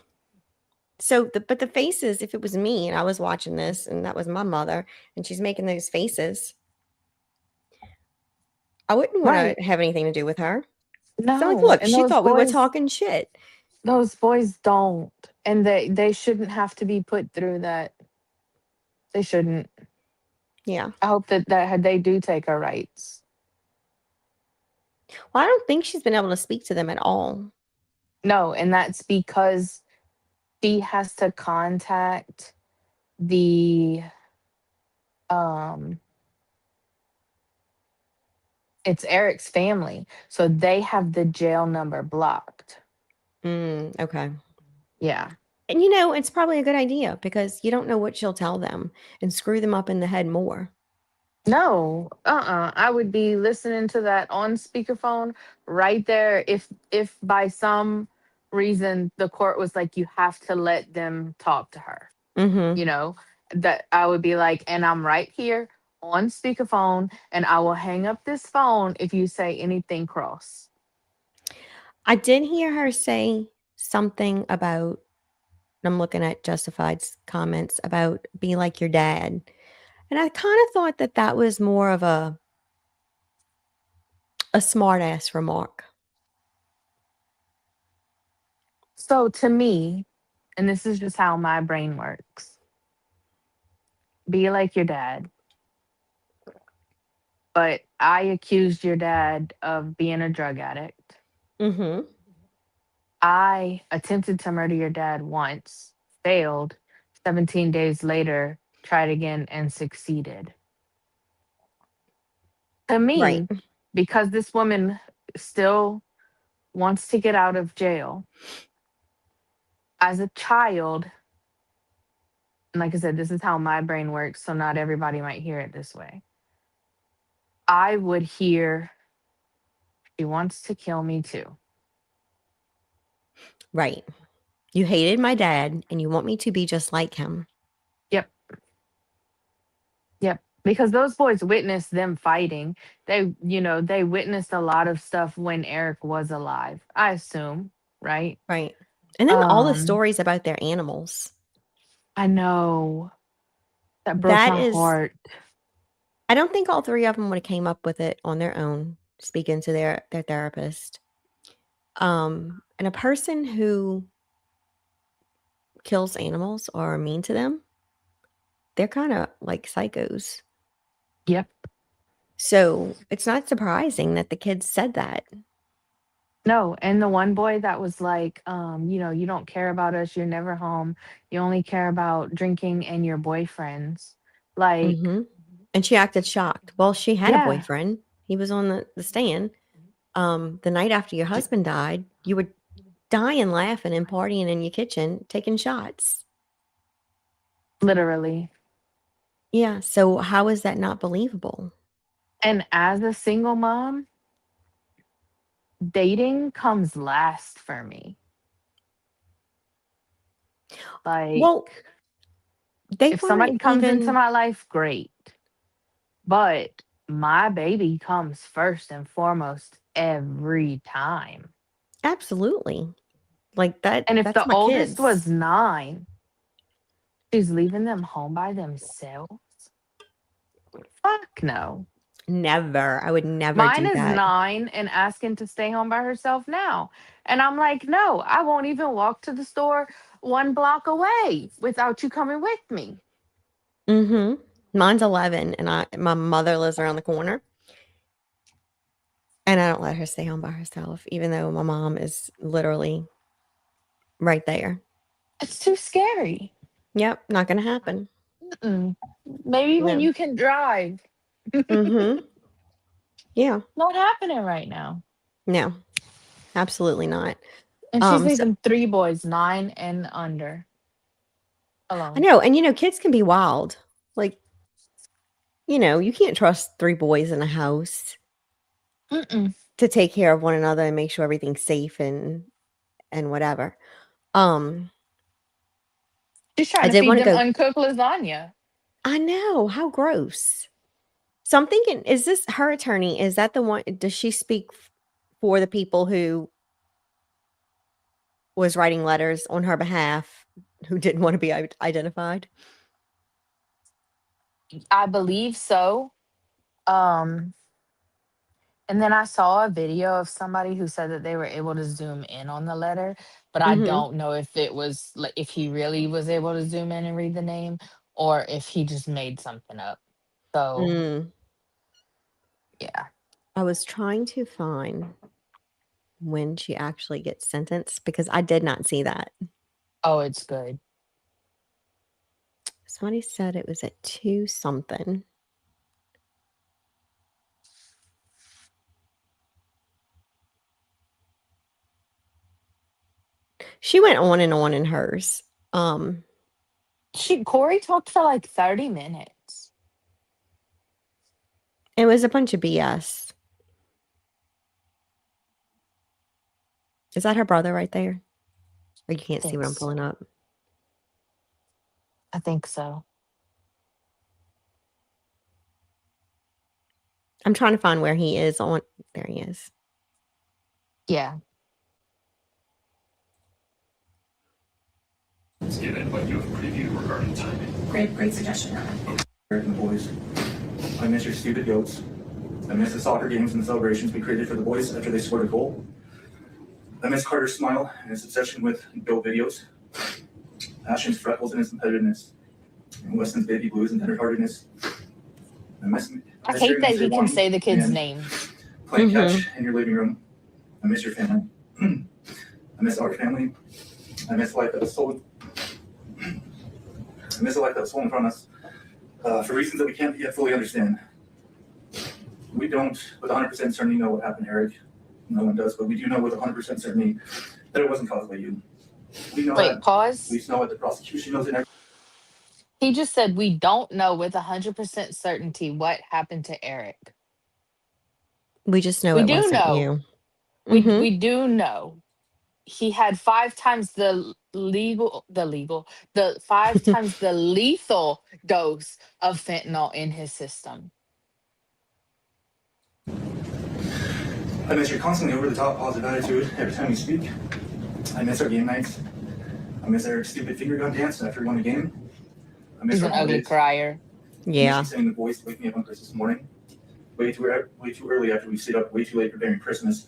So but the faces, if it was me and I was watching this and that was my mother and she's making those faces, I wouldn't want Right. to have anything to do with her. No. So like, look, and she those thought we were boys- talking shit. Those boys don't. And they shouldn't have to be put through that. They shouldn't. Yeah. I hope that they do take her rights. Well, I don't think she's been able to speak to them at all. No, and that's because she has to contact the it's Eric's family. So they have the jail number blocked. Okay. Yeah. And it's probably a good idea because you don't know what she'll tell them and screw them up in the head more. No, I would be listening to that on speakerphone right there. If by some reason the court was like, you have to let them talk to her, Mm-hmm. That I would be like, and I'm right here on speakerphone, and I will hang up this phone if you say anything cross. I did hear her say something about, I'm looking at Justified's comments about be like your dad. And I kind of thought that was more of a smart ass remark. So to me, and this is just how my brain works, be like your dad. But I accused your dad of being a drug addict. Mm-hmm. I attempted to murder your dad once, failed. 17 days later, tried again and succeeded. To me, Right. because this woman still wants to get out of jail, as a child, and like I said, this is how my brain works, so not everybody might hear it this way. I would hear, she wants to kill me too. Right. You hated my dad and you want me to be just like him. Yep. Yep. Because those boys witnessed them fighting. They witnessed a lot of stuff when Eric was alive, I assume, right? Right. And then all the Um, stories about their animals. I know. That broke That my is, heart. I don't think all three of them would have came up with it on their own, speaking to their therapist. And a person who kills animals or are mean to them, they're kind of like psychos. Yep. So it's not surprising that the kids said that. No, and the one boy that was like, you don't care about us, you're never home, you only care about drinking and your boyfriends. Like, Hmm. And she acted shocked. Well, she had a yeah, boyfriend. He was on the stand. The night after your husband died, you were dying laughing and partying in your kitchen, taking shots. literally. Yeah. So how is that not believable? And as a single mom, dating comes last for me. Like, Well, they if weren't somebody comes into even my life, great. But my baby comes first and foremost every time. absolutely like that. And if That's the my oldest kids. was 9, she's leaving them home by themselves? Fuck no. Never. I would never Mine do is that. 9 and asking to stay home by herself now. And I'm like, no, I won't even walk to the store 1 block away without you coming with me. Mm-hmm. Mine's 11, and my mother lives around the corner, and I don't let her stay home by herself, even though my mom is literally right there. It's too scary. Yep, not gonna happen. Mm-mm. Maybe when No. you can drive. Mm-hmm. Yeah. Not happening right now. No, absolutely not. And she's So leaving 3 boys, 9 and under, I alone. know, and kids can be wild. Like, you can't trust 3 boys in a house Mm-mm. to take care of one another and make sure everything's safe and whatever. Um, She's I trying to did feed want to them go. uncooked lasagna. I know, how gross. So I'm thinking, is this her attorney? Is that the one? Does she speak for the people who was writing letters on her behalf who didn't want to be identified? I believe so. Um, and then I saw a video of somebody who said that they were able to zoom in on the letter, but I Mm-hmm. don't know if it was like if he really was able to zoom in and read the name or if he just made something up. So, Mm. yeah. I was trying to find when she actually gets sentenced because I did not see that. Oh, it's good. Somebody said it was at 2 something. She went on and on in hers. Kouri talked for like 30 minutes. It was a bunch of BS. Is that her brother right there? Or you can't see what I'm pulling up? I think so. I'm trying to find where he is on. There he is. Yeah. Let's give anybody you have a preview regarding timing. Great suggestion. American boys. I miss your stupid goats. I miss the soccer games and the celebrations we created for the boys after they scored a goal. I miss Carter's smile and his obsession with goat videos. Ashton's freckles and his competitiveness. And Weston's baby blues and tenderheartedness. I hate that he can say the kid's name. Playing catch in your living room. I miss your family. I miss our family. I miss life that was stolen. I miss a life that was stolen from us for reasons that we can't yet fully understand. We don't, with 100% certainty, know what happened to Eric. No one does, but we do know with 100% certainty that it wasn't caused by you. We know Wait, that. pause. We know what the prosecution knows and everything. He just said we don't know with 100% certainty what happened to Eric. We just know We it do wasn't know. you. We do know. he had 5 times the the 5 times the lethal dose of fentanyl in his system. I miss your constantly over-the-top positive attitude every time you speak. I miss our game nights. I miss our stupid finger gun dance after we won the game. I miss He's our an ugly holidays. crier. I miss Yeah. you sending the boys to wake me up on Christmas morning. Way too early after we stayed up way too late preparing Christmas.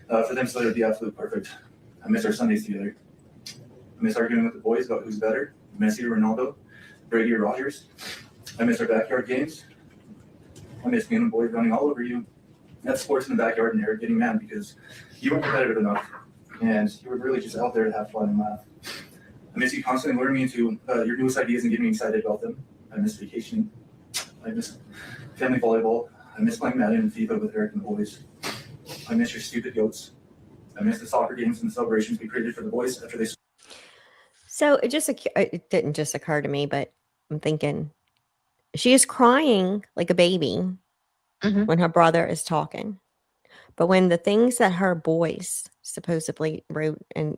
For them, so it would be absolutely perfect. I miss our Sundays together. I miss arguing with the boys about who's better, Messi or Ronaldo, Brady or Rogers. I miss our backyard games. I miss me and the boys running all over you at sports in the backyard and Eric getting mad because you weren't competitive enough and you were really just out there to have fun and laugh. I miss you constantly luring me into your newest ideas and getting me excited about them. I miss vacationing. I miss family volleyball. I miss playing Madden and FIFA with Eric and the boys. I miss your stupid goats. I miss the soccer games and the celebrations we created for the boys after they. So it didn't just occur to me, but I'm thinking she is crying like a baby when her brother is talking. But when the things that her boys supposedly wrote and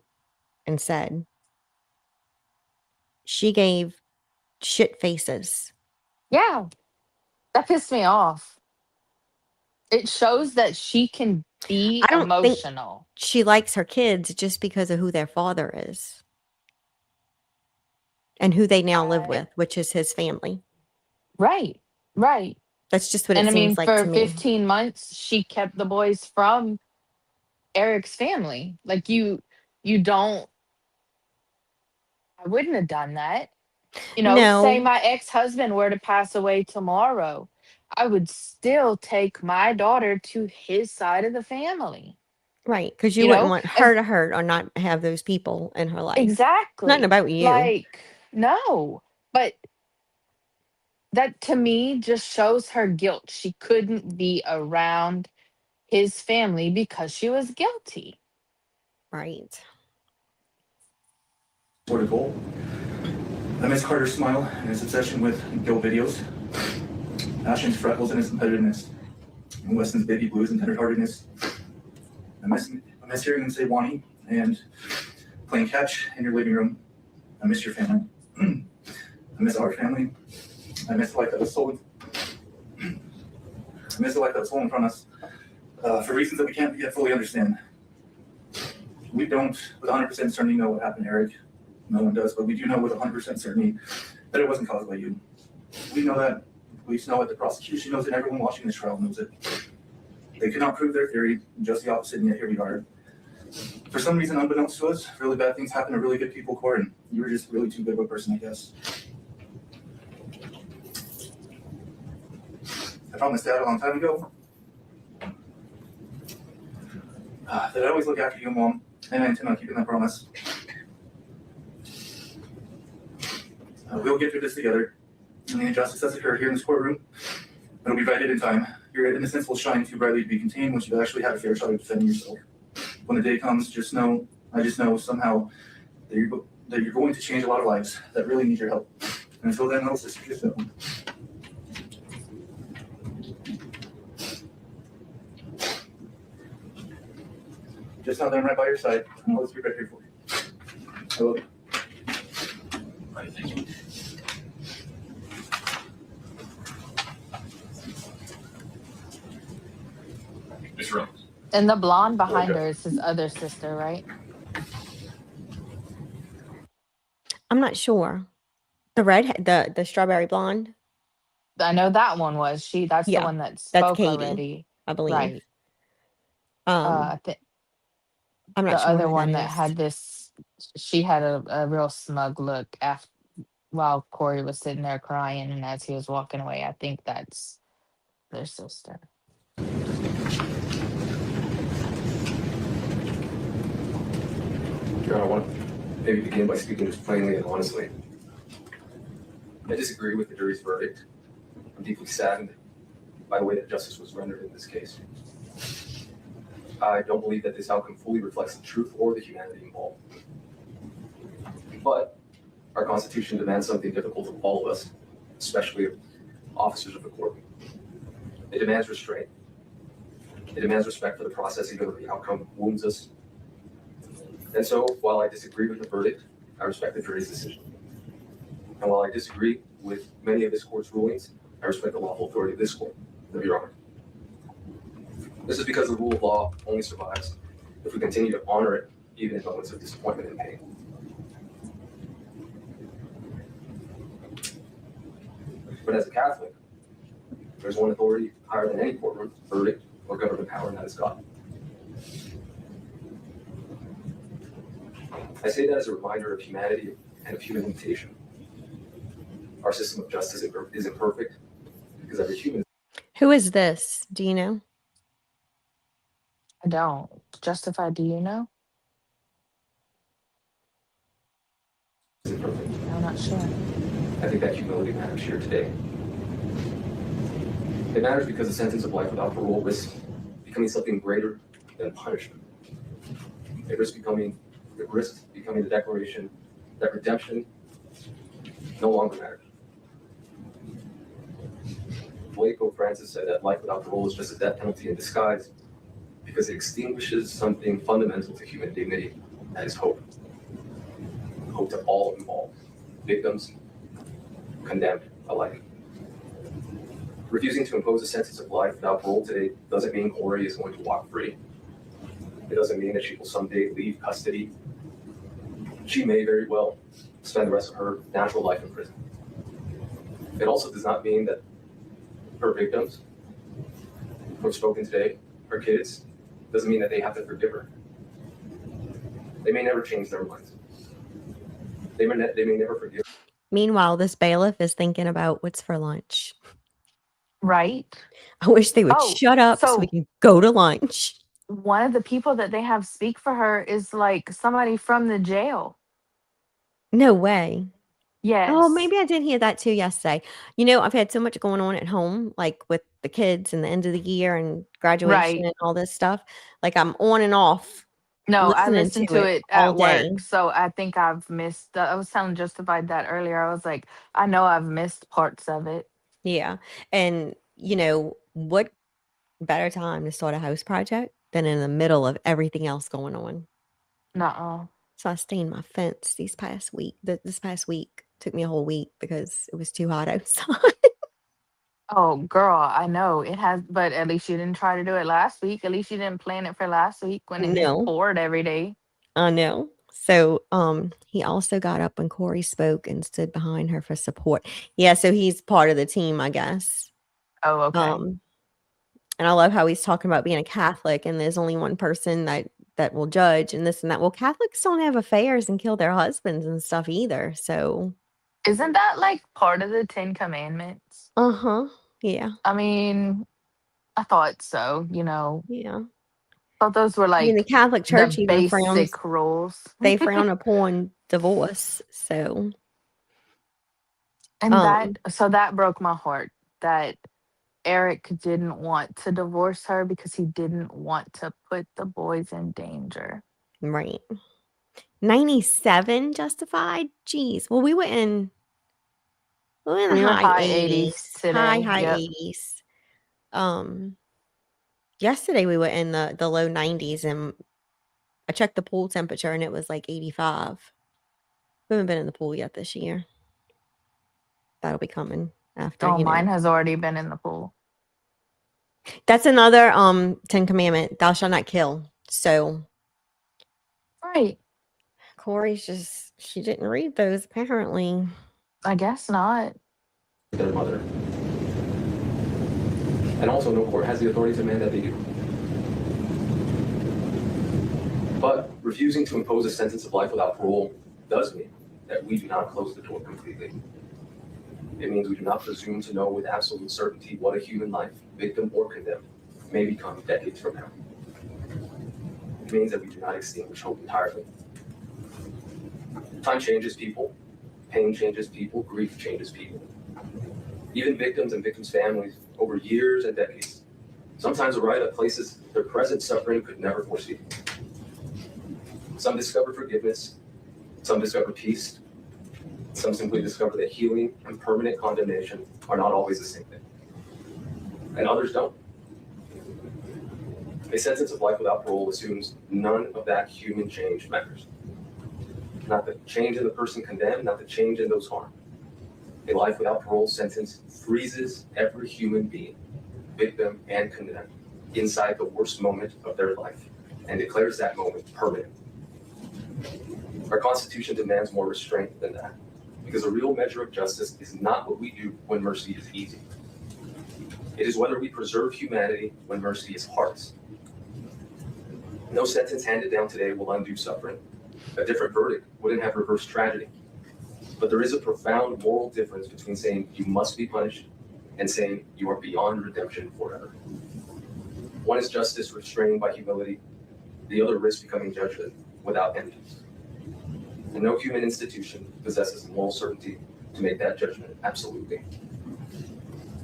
said, she gave shit faces. Yeah, that pissed me off. It shows that she can be I don't think emotional. she likes her kids just because of who their father is and who they now live with, which is his family. Right, right. That's just what And it I mean, seems like for to me. 15 months, she kept the boys from Eric's family. Like you don't. I wouldn't have done that. Say No, my ex-husband were to pass away tomorrow, I would still take my daughter to his side of the family. right, because you You wouldn't know, want if her to hurt or not have those people in her life. Nothing exactly. about you. Like, no. But that to me just shows her guilt. She couldn't be around his family because she was guilty. Right. Sort of goal. I miss Carter's smile and his obsession with Go videos. Ashton's freckles and his competitiveness. And Weston's baby blues and tenderheartedness. I miss hearing them say Wani and playing catch in your living room. I miss your family. I miss our family. I miss the life that was stolen. I miss the life that was stolen from us for reasons that we can't yet fully understand. We don't with 100% certainty know what happened to Eric. No one does, but we do know with 100% certainty that it wasn't caused by you. We know that. The police know it. The prosecution knows it. Everyone watching this trial knows it. They could not prove their theory, just the opposite, and yet here we are. For some reason, unbeknownst to us, really bad things happen to really good people, Kouri, and you were just really too good of a person, I guess. I promised Dad a long time ago that I always look after you, Mom, and I intend on keeping that promise. We'll get through this together, and the injustice that's occurred here in this courtroom, it'll be righted in time. Your innocence will shine too brightly to be contained once you've actually had a fair shot at defending yourself. When the day comes, I just know somehow that you're going to change a lot of lives that really need your help. And until then, little sister, just know. Just know that I'm right by your side. I'll always be right here for you. I love you. All right, thank you. Ms. Rose. And the blonde behind her is his other sister, right? I'm not sure. The the strawberry blonde. I know that one was that's the Yeah, one that that's spoke Katie, already. I believe. Right. I'm not The sure other who that one that is. had she had a real smug look after while Kouri was sitting there crying, and as he was walking away, I think that's their sister. Your Honor, I want to maybe begin by speaking just plainly and honestly. I disagree with the jury's verdict. I'm deeply saddened by the way that justice was rendered in this case. I don't believe that this outcome fully reflects the truth or the humanity involved. But our Constitution demands something difficult of all of us, especially officers of the court. It demands restraint. It demands respect for the process, even though the outcome wounds us. And so, while I disagree with the verdict, I respect the jury's decision. And while I disagree with many of this court's rulings, I respect the lawful authority of this court, of Your Honor. This is because the rule of law only survives if we continue to honor it, even in moments of disappointment and pain. But as a Catholic, there's one authority higher than any courtroom, verdict, or government power, and that is God. I say that as a reminder of humanity and of human limitation. Our system of justice is imperfect because every human. Who is this? Do you know? I don't. Justify, do you know? is imperfect. I'm not sure. I think that humility matters here today. It matters because the sentence of life without parole risks becoming something greater than punishment. It risks becoming the declaration that redemption no longer matters. Pope Francis said that life without parole is just a death penalty in disguise because it extinguishes something fundamental to human dignity, that is hope. Hope to all involved, victims, condemned alike. Refusing to impose a sentence of life without parole today doesn't mean Kouri is going to walk free. It doesn't mean that she will someday leave custody. She may very well spend the rest of her natural life in prison. It also does not mean that her victims who have spoken today, her kids, doesn't mean that they have to forgive her. They may never change their minds. They may never forgive. Meanwhile, this bailiff is thinking about what's for lunch. Right? I wish they would shut up so we can go to lunch. One of the people that they have speak for her is like somebody from the jail. No way. Yes. Oh, maybe I did hear that too yesterday. You know, I've had so much going on at home, like with the kids and the end of the year and graduation and all this stuff. Like I'm on and off. No, I listening listened to it all at day. work, so I think I've missed. I was telling Justified that earlier. I was like, I know I've missed parts of it. Yeah. And, you know, what better time to start a house project than in the middle of everything else going on? Nuh-uh. So I stained my fence this past week. Took me a whole week because it was too hot outside. Oh, girl, I know it has, but at least you didn't try to do it last week. At least you didn't plan it for last week when it just No. poured every day. I know. So he also got up when Kouri spoke and stood behind her for support. Yeah, so he's part of the team, I guess. Oh, okay. And I love how he's talking about being a Catholic and there's only one person that will judge and this and that. Well, Catholics don't have affairs and kill their husbands and stuff either. So Isn't that like part of the 10 Commandments? uh-huh. Yeah. I mean, I thought so, you know. Yeah. Thought those were like the Catholic Church the even frowns. basic rules. They frown upon divorce. So And that broke my heart that Eric didn't want to divorce her because he didn't want to put the boys in danger. Right. 97 Justified? Jeez. Well, we were in the high 80s. today. High Yep. 80s. Yesterday we were in the low 90s and I checked the pool temperature and it was like 85. We haven't been in the pool yet this year. That'll be coming after. Oh, mine has already been in the pool. That's another 10 Commandment. Thou shalt not kill. So right. Kouri's she didn't read those apparently. I guess not. Their mother. And also no court has the authority to demand that they do. But refusing to impose a sentence of life without parole does mean that we do not close the door completely. It means we do not presume to know with absolute certainty what a human life, victim or condemned, may become decades from now. It means that we do not extinguish hope entirely. Time changes people, pain changes people, grief changes people. Even victims and victims' families over years and decades sometimes arrive at places their present suffering could never foresee. Some discover forgiveness, some discover peace, some simply discover that healing and permanent condemnation are not always the same thing. And others don't. A sentence of life without parole assumes none of that human change matters. Not the change in the person condemned, not the change in those harmed. A life without parole sentence freezes every human being, victim and condemned, inside the worst moment of their life and declares that moment permanent. Our Constitution demands more restraint than that, because a real measure of justice is not what we do when mercy is easy. It is whether we preserve humanity when mercy is hardest. No sentence handed down today will undo suffering. A different verdict wouldn't have reversed tragedy. But there is a profound moral difference between saying you must be punished and saying you are beyond redemption forever. One is justice restrained by humility. The other risks becoming judgment without end. And no human institution possesses moral certainty to make that judgment absolutely.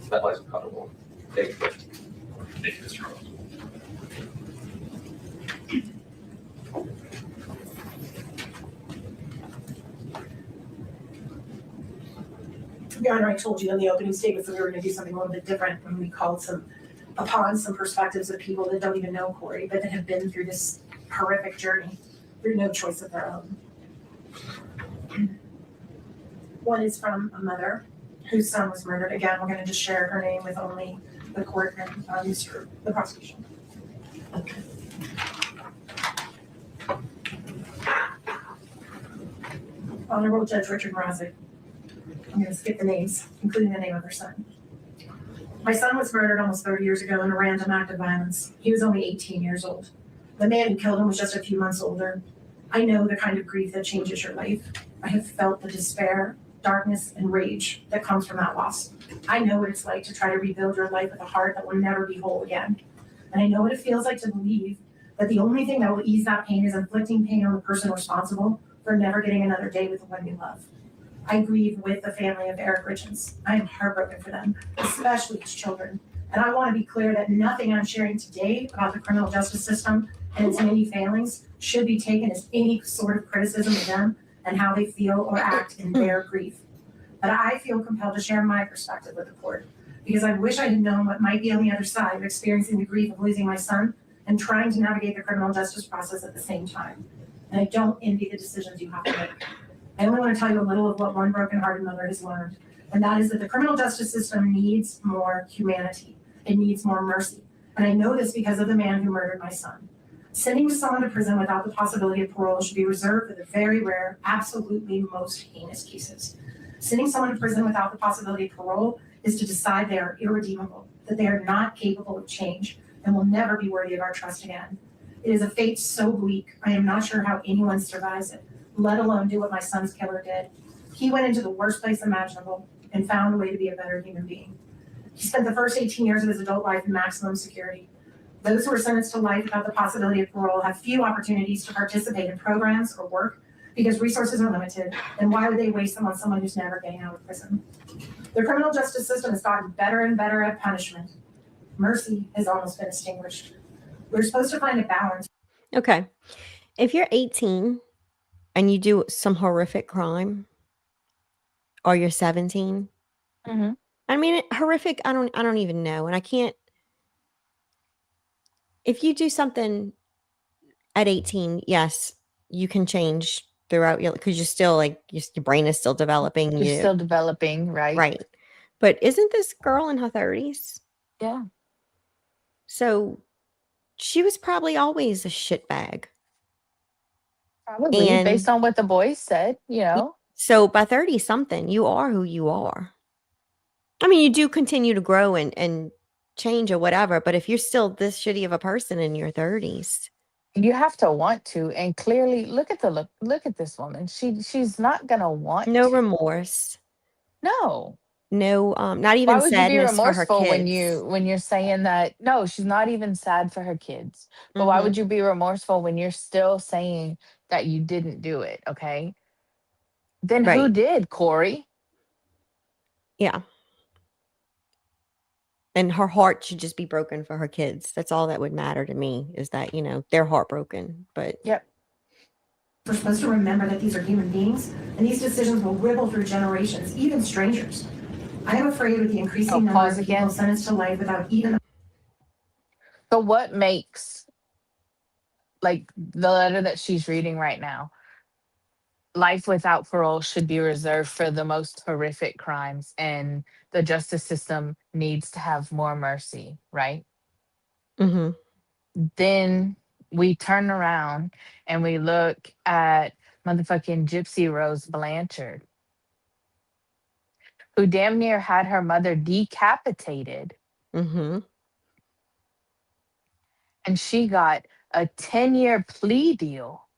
That lies with God alone. Thank you. Thank you, Mr. Ross. Your Honor, I told you in the opening statements that we were going to do something a little bit different when we called upon some perspectives of people that don't even know Kouri, but that have been through this horrific journey through no choice of their own. One is from a mother whose son was murdered. Again, we're going to just share her name with only the court and the prosecution. Honorable Judge Richard Mrazek. I'm going to skip the names, including the name of her son. My son was murdered almost 30 years ago in a random act of violence. He was only 18 years old. The man who killed him was just a few months older. I know the kind of grief that changes your life. I have felt the despair, darkness, and rage that comes from that loss. I know what it's like to try to rebuild your life with a heart that will never be whole again. And I know what it feels like to believe that the only thing that will ease that pain is inflicting pain on the person responsible for never getting another day with the one you love. I grieve with the family of Kouri Richins. I am heartbroken for them, especially his children. And I want to be clear that nothing I'm sharing today about the criminal justice system and its many failings should be taken as any sort of criticism of them and how they feel or act in their grief. But I feel compelled to share my perspective with the court because I wish I had known what might be on the other side of experiencing the grief of losing my son and trying to navigate the criminal justice process at the same time. And I don't envy the decisions you have to make. I only want to tell you a little of what one broken-hearted mother has learned, and that is that the criminal justice system needs more humanity. It needs more mercy. And I know this because of the man who murdered my son. Sending someone to prison without the possibility of parole should be reserved for the very rare, absolutely most heinous cases. Sending someone to prison without the possibility of parole is to decide they are irredeemable, that they are not capable of change, and will never be worthy of our trust again. It is a fate so bleak, I am not sure how anyone survives it, let alone do what my son's killer did. He went into the worst place imaginable and found a way to be a better human being. He spent the first 18 years of his adult life in maximum security. Those who are sentenced to life without the possibility of parole have few opportunities to participate in programs or work because resources are limited, and why would they waste them on someone who's never getting out of prison? The criminal justice system has gotten better and better at punishment. Mercy has almost been extinguished. We're supposed to find a balance. Okay. If you're 18 and you do some horrific crime, or you're 17, I mean, horrific, I don't even know. And I can't, if you do something at 18, yes, you can change throughout your, because you're still like, your brain is still developing. You're still developing, right? Right. But isn't this girl in her 30s? Yeah. So she was probably always a shitbag. Probably, based on what the boys said, you know. So by 30 something, you are who you are. I mean, you do continue to grow and change or whatever, but if you're still this shitty of a person in your 30s, you have to want to. And clearly, look at this woman. She's not gonna want no to. remorse. No. No, not even Why would you be sadness for her remorseful kids. when you're saying that? No, she's not even sad for her kids. But why would you be remorseful when you're still saying that you didn't do it? Okay. Then who did, Kouri? Yeah. And her heart should just be broken for her kids. That's all that would matter to me, is that, you know, they're heartbroken. But yep. We're supposed to remember that these are human beings, and these decisions will ripple through generations, even strangers. I am afraid with the increasing number of people sentenced to life without even... So what makes, like, the letter that she's reading right now, life without parole should be reserved for the most horrific crimes, and the justice system needs to have more mercy, right? Mm-hmm. Then we turn around and we look at motherfucking Gypsy Rose Blanchard, who damn near had her mother decapitated, Mm-hmm. and she got a 10-year plea deal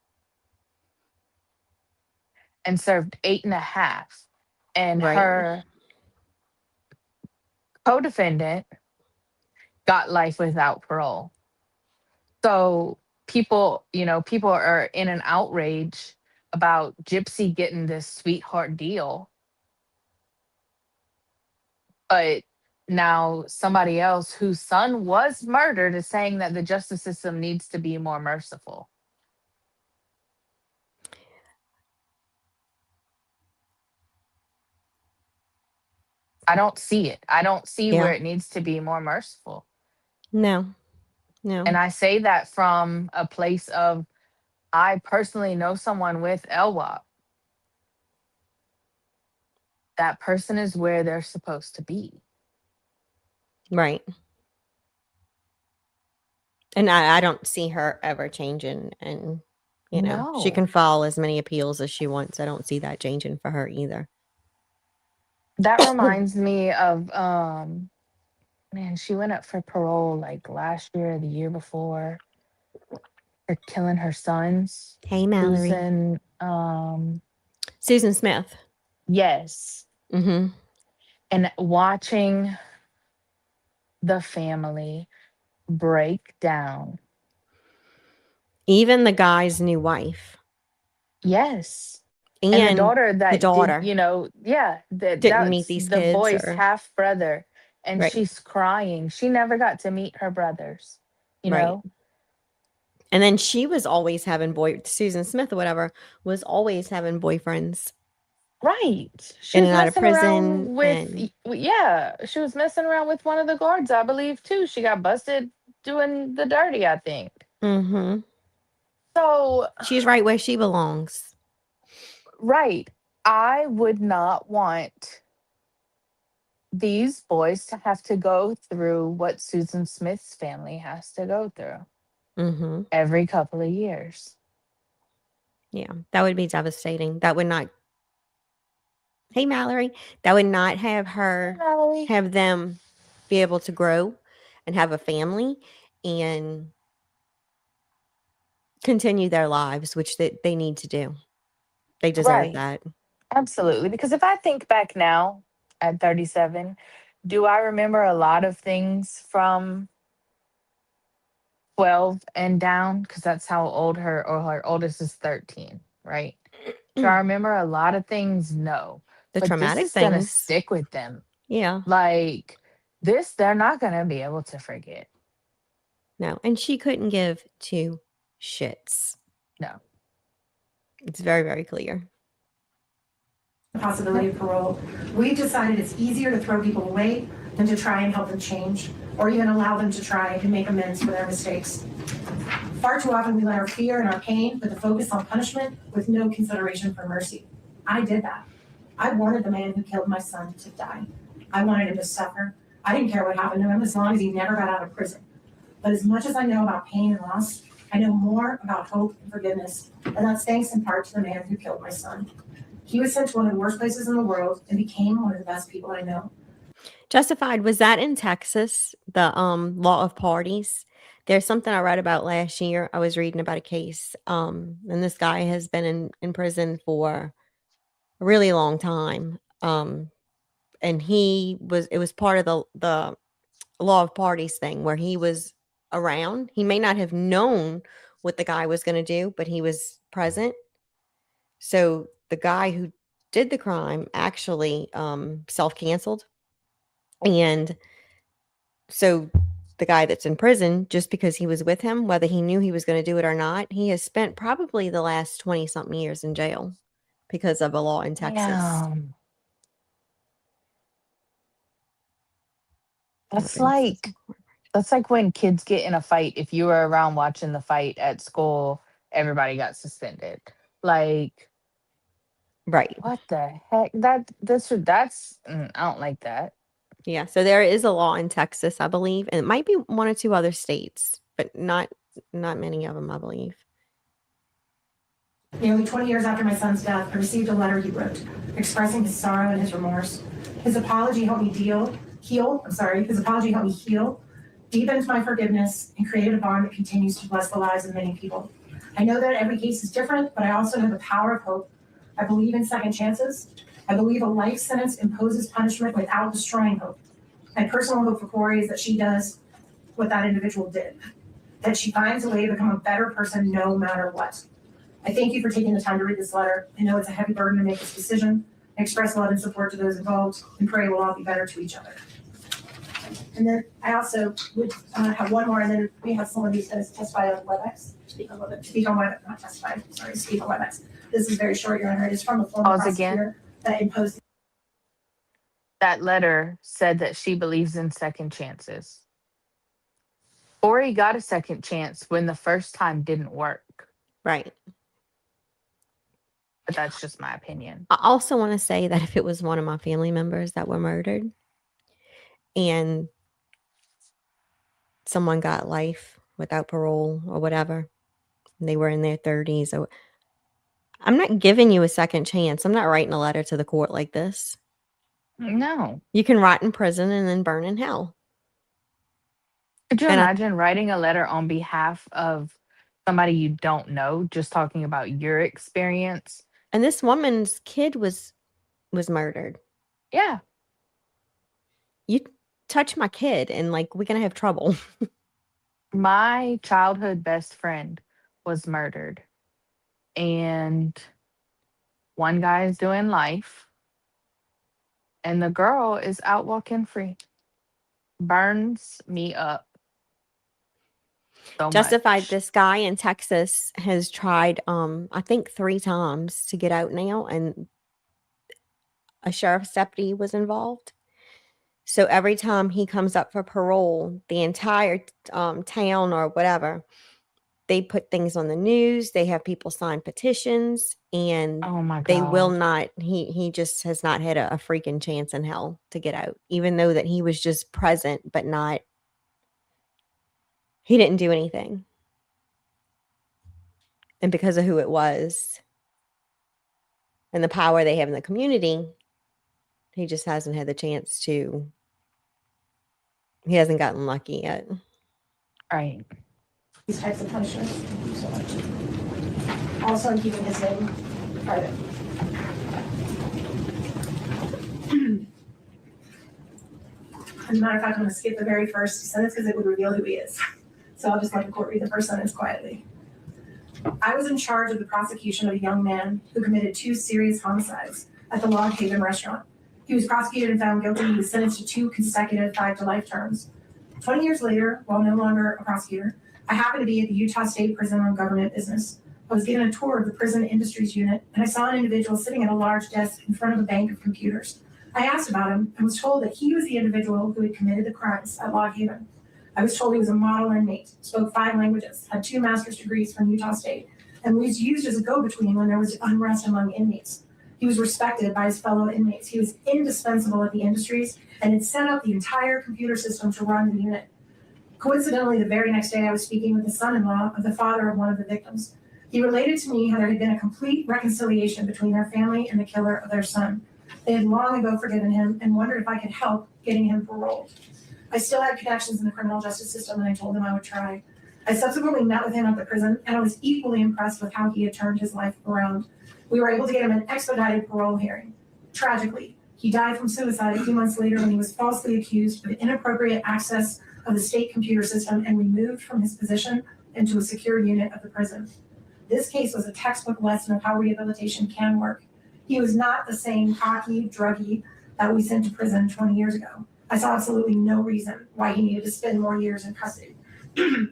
and served 8.5. And Right. her co-defendant got life without parole. So people are in an outrage about Gypsy getting this sweetheart deal. But now somebody else whose son was murdered is saying that the justice system needs to be more merciful. I don't see it. I don't see where Yeah. it needs to be more merciful. No. No. And I say that from a place of, I personally know someone with LWOP. That person is where they're supposed to be. Right. And I don't see her ever changing. And, she No. can file as many appeals as she wants. I don't see that changing for her either. That reminds me of man, she went up for parole like last year or the year before for killing her sons. Hey, Mallory. Susan Smith. Yes. Mm-hmm. And watching the family break down. Even the guy's new wife. Yes. And the daughter that the daughter didn't meet that's these the kids boy's or half brother, and right. she's crying. She never got to meet her brothers, Right. And then she was always having Susan Smith or whatever was always having boyfriends. Right. She In was and out of messing around prison. with she was messing around with one of the guards, I believe, too. She got busted doing the dirty, I think. Mm-hmm. So she's right where she belongs. Right. I would not want these boys to have to go through what Susan Smith's family has to go through Mm-hmm. every couple of years. Yeah, that would be devastating. That would not. Hey, Mallory. That would not have her have them be able to grow and have a family and continue their lives, which they need to do. They deserve that. Absolutely. Because if I think back now at 37, do I remember a lot of things from 12 and down? Because that's how old her oldest is 13, right? Do I remember a lot of things? No. The But this traumatic is going to things. stick with them. Yeah. Like this, they're not going to be able to forget. No. And she couldn't give two shits. No. It's very, very clear. The possibility of parole. We've decided it's easier to throw people away than to try and help them change, or even allow them to try and make amends for their mistakes. Far too often we let our fear and our pain put the focus on punishment with no consideration for mercy. I did that. I wanted the man who killed my son to die. I wanted him to suffer. I didn't care what happened to him as long as he never got out of prison. But as much as I know about pain and loss, I know more about hope and forgiveness, and that's thanks in part to the man who killed my son. He was sent to one of the worst places in the world and became one of the best people I know. Justified, was that in Texas, the law of parties? There's something I read about last year. I was reading about a case, and this guy has been in prison for a really long time. And it was part of the law of parties thing where he was around. He may not have known what the guy was going to do, but he was present. So the guy who did the crime actually self-canceled. And so the guy that's in prison, just because he was with him, whether he knew he was going to do it or not, he has spent probably the last 20-something years in jail because of a law in Texas. Damn. That's like That's like when kids get in a fight. If you were around watching the fight at school, everybody got suspended. Like, Right. what the heck? I don't like that. Yeah. So there is a law in Texas, I believe, and it might be one or two other states, but not many of them, I believe. Nearly 20 years after my son's death, I received a letter he wrote expressing his sorrow and his remorse. His apology helped me heal, deepened my forgiveness, and created a bond that continues to bless the lives of many people. I know that every case is different, but I also know the power of hope. I believe in second chances. I believe a life sentence imposes punishment without destroying hope. My personal hope for Kouri is that she does what that individual did, that she finds a way to become a better person no matter what. I thank you for taking the time to read this letter. I know it's a heavy burden to make this decision. I express love and support to those involved and pray we'll all be better to each other. And then I also would have one more, and then we have someone who's going to testify on WebEx. Speak on WebEx, not testify, sorry, speak on WebEx. This is very short, Your Honor. It is from a former prosecutor that imposed. That letter said that she believes in second chances. Kouri got a second chance when the first time didn't work. Right. But that's just my opinion. I also want to say that if it was one of my family members that were murdered and someone got life without parole or whatever, and they were in their 30s, I'm not giving you a second chance. I'm not writing a letter to the court like this. No. You can rot in prison and then burn in hell. Could you imagine writing a letter on behalf of somebody you don't know, just talking about your experience? And this woman's kid was murdered. Yeah. You touch my kid and like we're going to have trouble. My childhood best friend was murdered. And one guy is doing life. And the girl is out walking free. Burns me up. So Justified, much. this guy in Texas has tried, I think 3 times to get out now, and a sheriff's deputy was involved. So every time he comes up for parole, the entire town or whatever, they put things on the news. They have people sign petitions, and oh my God, they will not. He just has not had a freaking chance in hell to get out, even though that he was just present, but not. He didn't do anything. And because of who it was and the power they have in the community, he just hasn't had the chance to. He hasn't gotten lucky yet. Right. These types of punishments. Thank you so much. Also, I'm keeping his name private. As a matter of fact, I'm going to skip the very first sentence because it would reveal who he is. So I'll just let the court read the first sentence quietly. I was in charge of the prosecution of a young man who committed 2 serious homicides at the Log Haven restaurant. He was prosecuted and found guilty. He was sentenced to 2 consecutive 5-to-life terms. 20 years later, while no longer a prosecutor, I happened to be at the Utah State Prison on government business. I was given a tour of the prison industries unit, and I saw an individual sitting at a large desk in front of a bank of computers. I asked about him and was told that he was the individual who had committed the crimes at Log Haven. I was told he was a model inmate, spoke 5 languages, had 2 master's degrees from Utah State, and was used as a go-between when there was unrest among inmates. He was respected by his fellow inmates. He was indispensable at the industries and had set up the entire computer system to run the unit. Coincidentally, the very next day, I was speaking with the son-in-law of the father of one of the victims. He related to me how there had been a complete reconciliation between their family and the killer of their son. They had long ago forgiven him and wondered if I could help getting him paroled. I still had connections in the criminal justice system, and I told him I would try. I subsequently met with him at the prison, and I was equally impressed with how he had turned his life around. We were able to get him an expedited parole hearing. Tragically, he died from suicide a few months later when he was falsely accused of inappropriate access of the state computer system and removed from his position into a secure unit of the prison. This case was a textbook lesson of how rehabilitation can work. He was not the same cocky druggie that we sent to prison 20 years ago. I saw absolutely no reason why he needed to spend more years in custody.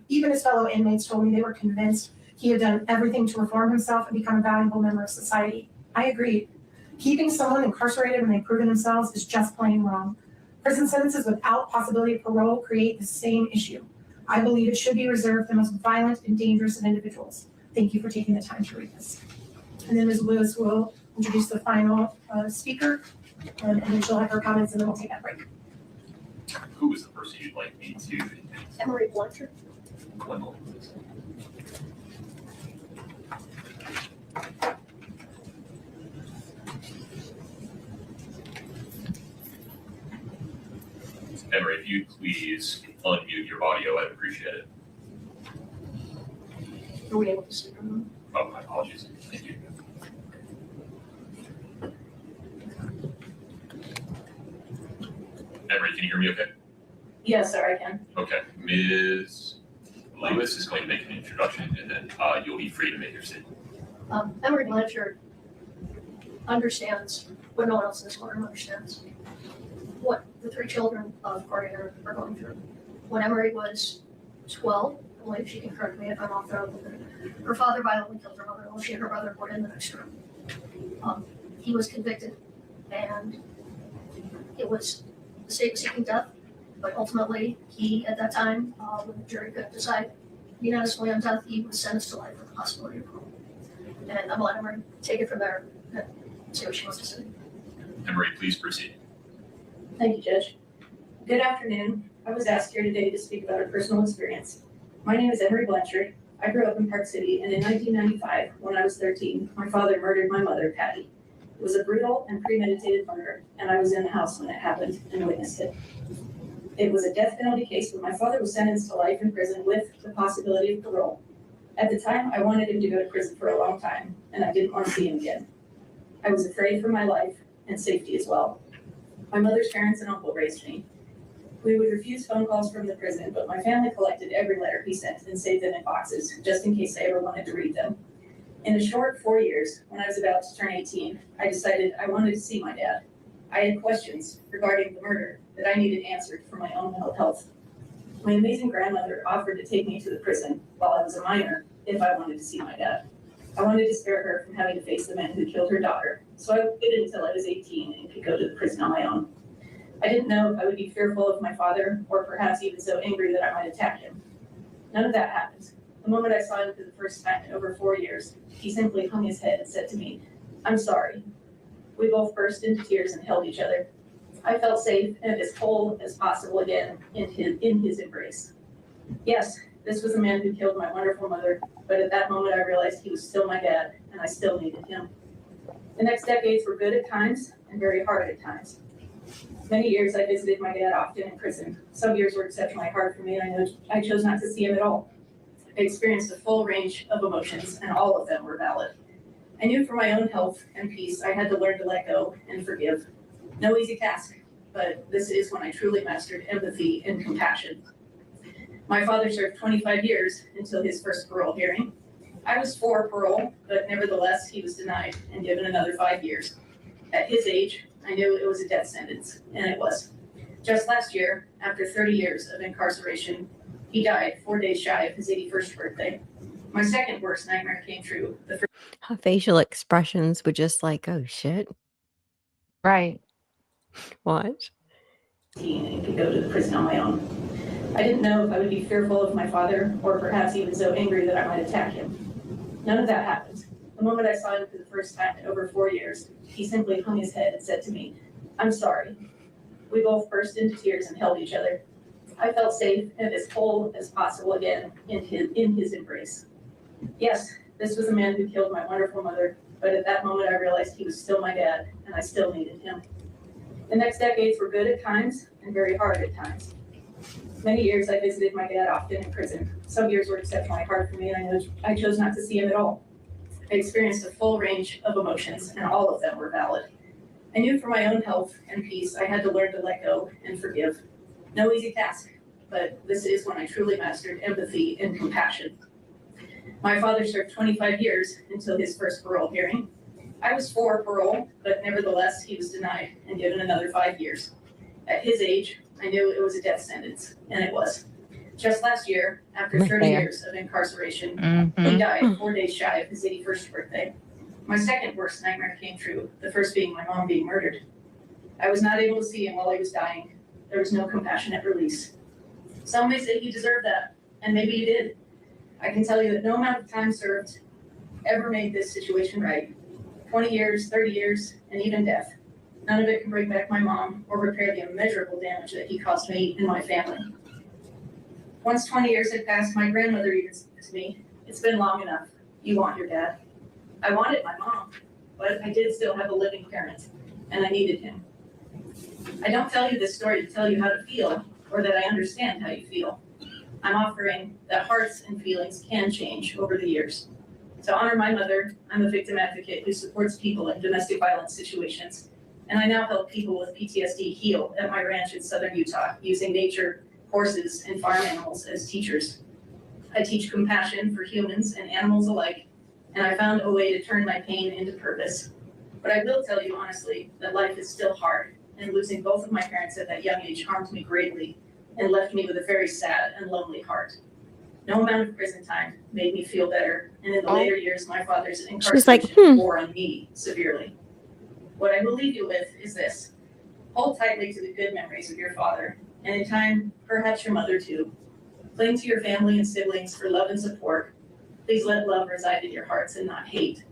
Even his fellow inmates told me they were convinced he had done everything to reform himself and become a valuable member of society. I agreed. Keeping someone incarcerated when they've proven themselves is just plain wrong. Prison sentences without possibility of parole create the same issue. I believe it should be reserved for the most violent and dangerous of individuals. Thank you for taking the time to read this. And then Ms. Lewis will introduce the final speaker, and then she'll have her comments, and then we'll take that break. Who is the person you'd like me to? Emery Blanchard. One moment, please. Emery, if you'd please unmute your audio, I'd appreciate it. Are we able to speak? Oh, my apologies. Thank you. Emery, can you hear me okay? Yes, sir, I can. Okay. Ms. Lewis is going to make an introduction, and then you'll be free to make your statement. Emery Blanchard understands what no one else in this courtroom understands, what the three children of Kouri are going through. When Emery was 12, I believe she can correct me if I'm off the road, her father violently killed her mother while she and her brother were in the next room. He was convicted, and it was the state was seeking death, but ultimately he, at that time, when the jury couldn't decide unanimously on death, he was sentenced to life with the possibility of parole. And I'm gonna let Emery take it from there and see what she wants to say. Emery, please proceed. Thank you, Judge. Good afternoon. I was asked here today to speak about a personal experience. My name is Emery Blanchard. I grew up in Park City, and in 1995, when I was 13, my father murdered my mother, Patty. It was a brutal and premeditated murder, and I was in the house when it happened and witnessed it. It was a death penalty case, but my father was sentenced to life in prison with the possibility of parole. At the time, I wanted him to go to prison for a long time, and I didn't want to see him again. I was afraid for my life and safety as well. My mother's parents and uncle raised me. We would refuse phone calls from the prison, but my family collected every letter he sent and saved them in boxes, just in case I ever wanted to read them. In a short 4 years, when I was about to turn 18, I decided I wanted to see my dad. I had questions regarding the murder that I needed answered for my own mental health. My amazing grandmother offered to take me to the prison while I was a minor if I wanted to see my dad. I wanted to spare her from having to face the men who killed her daughter, so I waited until I was 18 and could go to the prison on my own. I didn't know if I would be fearful of my father, or perhaps even so angry that I might attack him. None of that happened. The moment I saw him for the first time in over 4 years, he simply hung his head and said to me, "I'm sorry." We both burst into tears and held each other. I felt safe and as whole as possible again in his embrace. Yes, this was a man who killed my wonderful mother, but at that moment I realized he was still my dad, and I still needed him. The next decades were good at times and very hard at times. Many years I visited my dad often in prison. Some years were exceptionally hard for me, and I chose not to see him at all. I experienced a full range of emotions, and all of them were valid. I knew for my own health and peace, I had to learn to let go and forgive. No easy task, but this is when I truly mastered empathy and compassion. My father served 25 years until his first parole hearing. I was for parole, but nevertheless, he was denied and given another 5 years. At his age, I knew it was a death sentence, and it was. Just last year, after 30 years of incarceration, he died 4 days shy of his 81st birthday. My second worst nightmare came true. Her facial expressions were just like, oh shit. Right. What? And could go to the prison on my own. I didn't know if I would be fearful of my father, or perhaps even so angry that I might attack him. None of that happened. The moment I saw him for the first time in over 4 years, he simply hung his head and said to me, "I'm sorry." We both burst into tears and held each other. I felt safe and as whole as possible again in his embrace. Yes, this was a man who killed my wonderful mother, but at that moment I realized he was still my dad, and I still needed him. The next decades were good at times and very hard at times. Many years I visited my dad often in prison. Some years were exceptionally hard for me, and I chose not to see him at all. I experienced a full range of emotions, and all of them were valid. I knew for my own health and peace, I had to learn to let go and forgive. No easy task, but this is when I truly mastered empathy and compassion. My father served 25 years until his first parole hearing. I was for parole, but nevertheless, he was denied and given another 5 years. At his age, I knew it was a death sentence, and it was. Just last year, after 30 years of incarceration, he died 4 days shy of his 81st birthday. My second worst nightmare came true, the first being my mom being murdered. I was not able to see him while he was dying, there was no compassionate release. Some may say he deserved that, and maybe he did. I can tell you that no amount of time served ever made this situation right. 20 years, 30 years, and even death. None of it can bring back my mom or repair the immeasurable damage that he caused me and my family. Once 20 years had passed, my grandmother even said to me, "It's been long enough. You want your dad." I wanted my mom, but I did still have a living parent, and I needed him. I don't tell you this story to tell you how to feel or that I understand how you feel. I'm offering that hearts and feelings can change over the years. To honor my mother, I'm a victim advocate who supports people in domestic violence situations, and I now help people with PTSD heal at my ranch in southern Utah using nature, horses, and farm animals as teachers. I teach compassion for humans and animals alike, and I found a way to turn my pain into purpose. But I will tell you honestly that life is still hard, and losing both of my parents at that young age harmed me greatly and left me with a very sad and lonely heart. No amount of prison time made me feel better, and in the later years, my father's incarceration wore on me severely. What I will leave you with is this: hold tightly to the good memories of your father, and in time, perhaps your mother too. Cling to your family and siblings for love and support. Please let love reside in your hearts and not hate.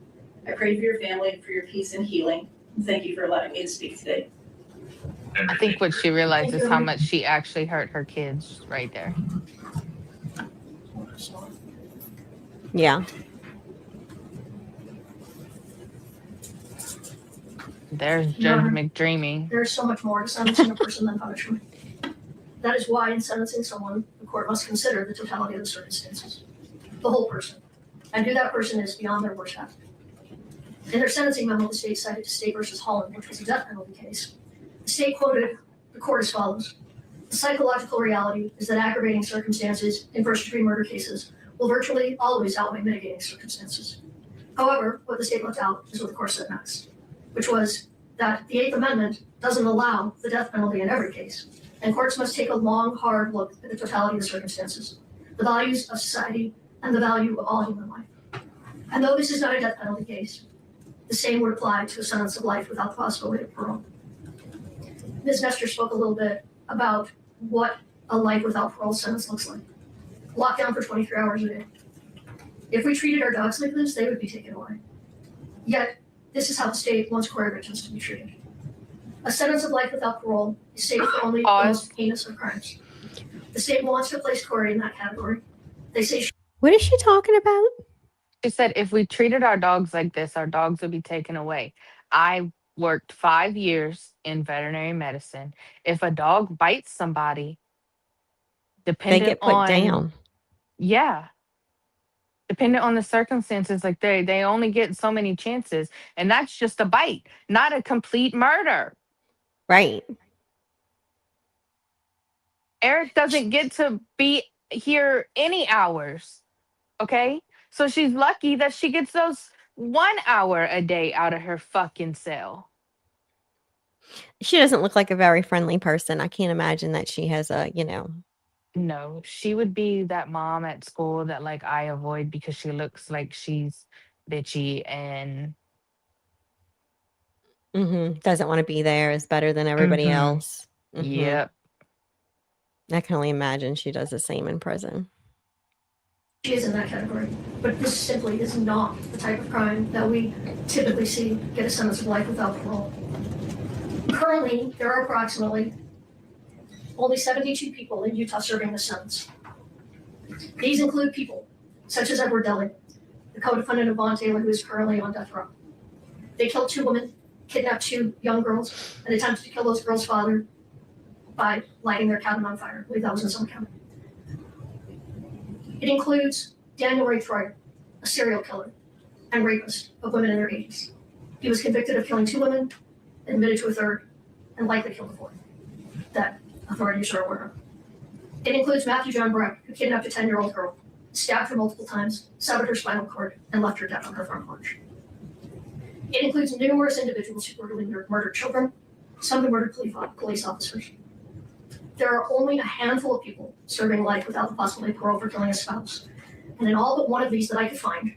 I pray for your family, for your peace and healing, and thank you for allowing me to speak today. I think what she realized is how much she actually hurt her kids right there. Yeah. There's Judge McDreamy. There is so much more to sentencing a person than punishment. That is why in sentencing someone, the court must consider the totality of the circumstances, the whole person, and who that person is beyond their worst habit. In their sentencing memo, the state cited State versus Holland, which was a death penalty case. The state quoted the court as follows: "The psychological reality is that aggravating circumstances in first-degree murder cases will virtually always outweigh mitigating circumstances. However, what the state left out is what the court said next, which was that the Eighth Amendment doesn't allow the death penalty in every case, and courts must take a long, hard look at the totality of the circumstances, the values of society, and the value of all human life. And though this is not a death penalty case, the same would apply to a sentence of life without the possibility of parole." Ms. Nestor spoke a little bit about what a life without parole sentence looks like. Lockdown for 23 hours a day. If we treated our dogs like this, they would be taken away. Yet, this is how the state wants Kouri Richins to be treated. A sentence of life without parole is safe for only the most heinous of crimes. The state wants to place Kouri in that category. They say What is she talking about? She said if we treated our dogs like this, our dogs would be taken away. I worked 5 years in veterinary medicine. If a dog bites somebody, They dependent get put on down. yeah, depending on the circumstances, like they only get so many chances, and that's just a bite, not a complete murder. Right. Eric doesn't get to be here any hours. Okay? So she's lucky that she gets those 1 hour a day out of her fucking cell. She doesn't look like a very friendly person. I can't imagine that she has a, No, she would be that mom at school that like I avoid because she looks like she's bitchy and doesn't want to be there, is better than everybody else. Yep. I can only imagine she does the same in prison. she is in that category. But this simply is not the type of crime that we typically see get a sentence of life without parole. Currently, there are approximately only 72 people in Utah serving this sentence. These include people such as Edward Deli, the co-defendant of Vaughn Taylor, who is currently on death row. They killed 2 women, kidnapped 2 young girls, and attempted to kill those girls' father by lighting their cabin on fire. I believe that was in Summit County. It includes Daniel Ray Troyer, a serial killer and rapist of women in their 80s. He was convicted of killing 2 women, admitted to a 3rd, and likely killed a 4th. That authorities are aware of. It includes Matthew John Breck, who kidnapped a 10-year-old girl, stabbed her multiple times, severed her spinal cord, and left her dead on her front porch. It includes numerous individuals who brutally murdered children, some who murdered police officers. There are only a handful of people serving life without the possibility of parole for killing a spouse. And in all but one of these that I could find,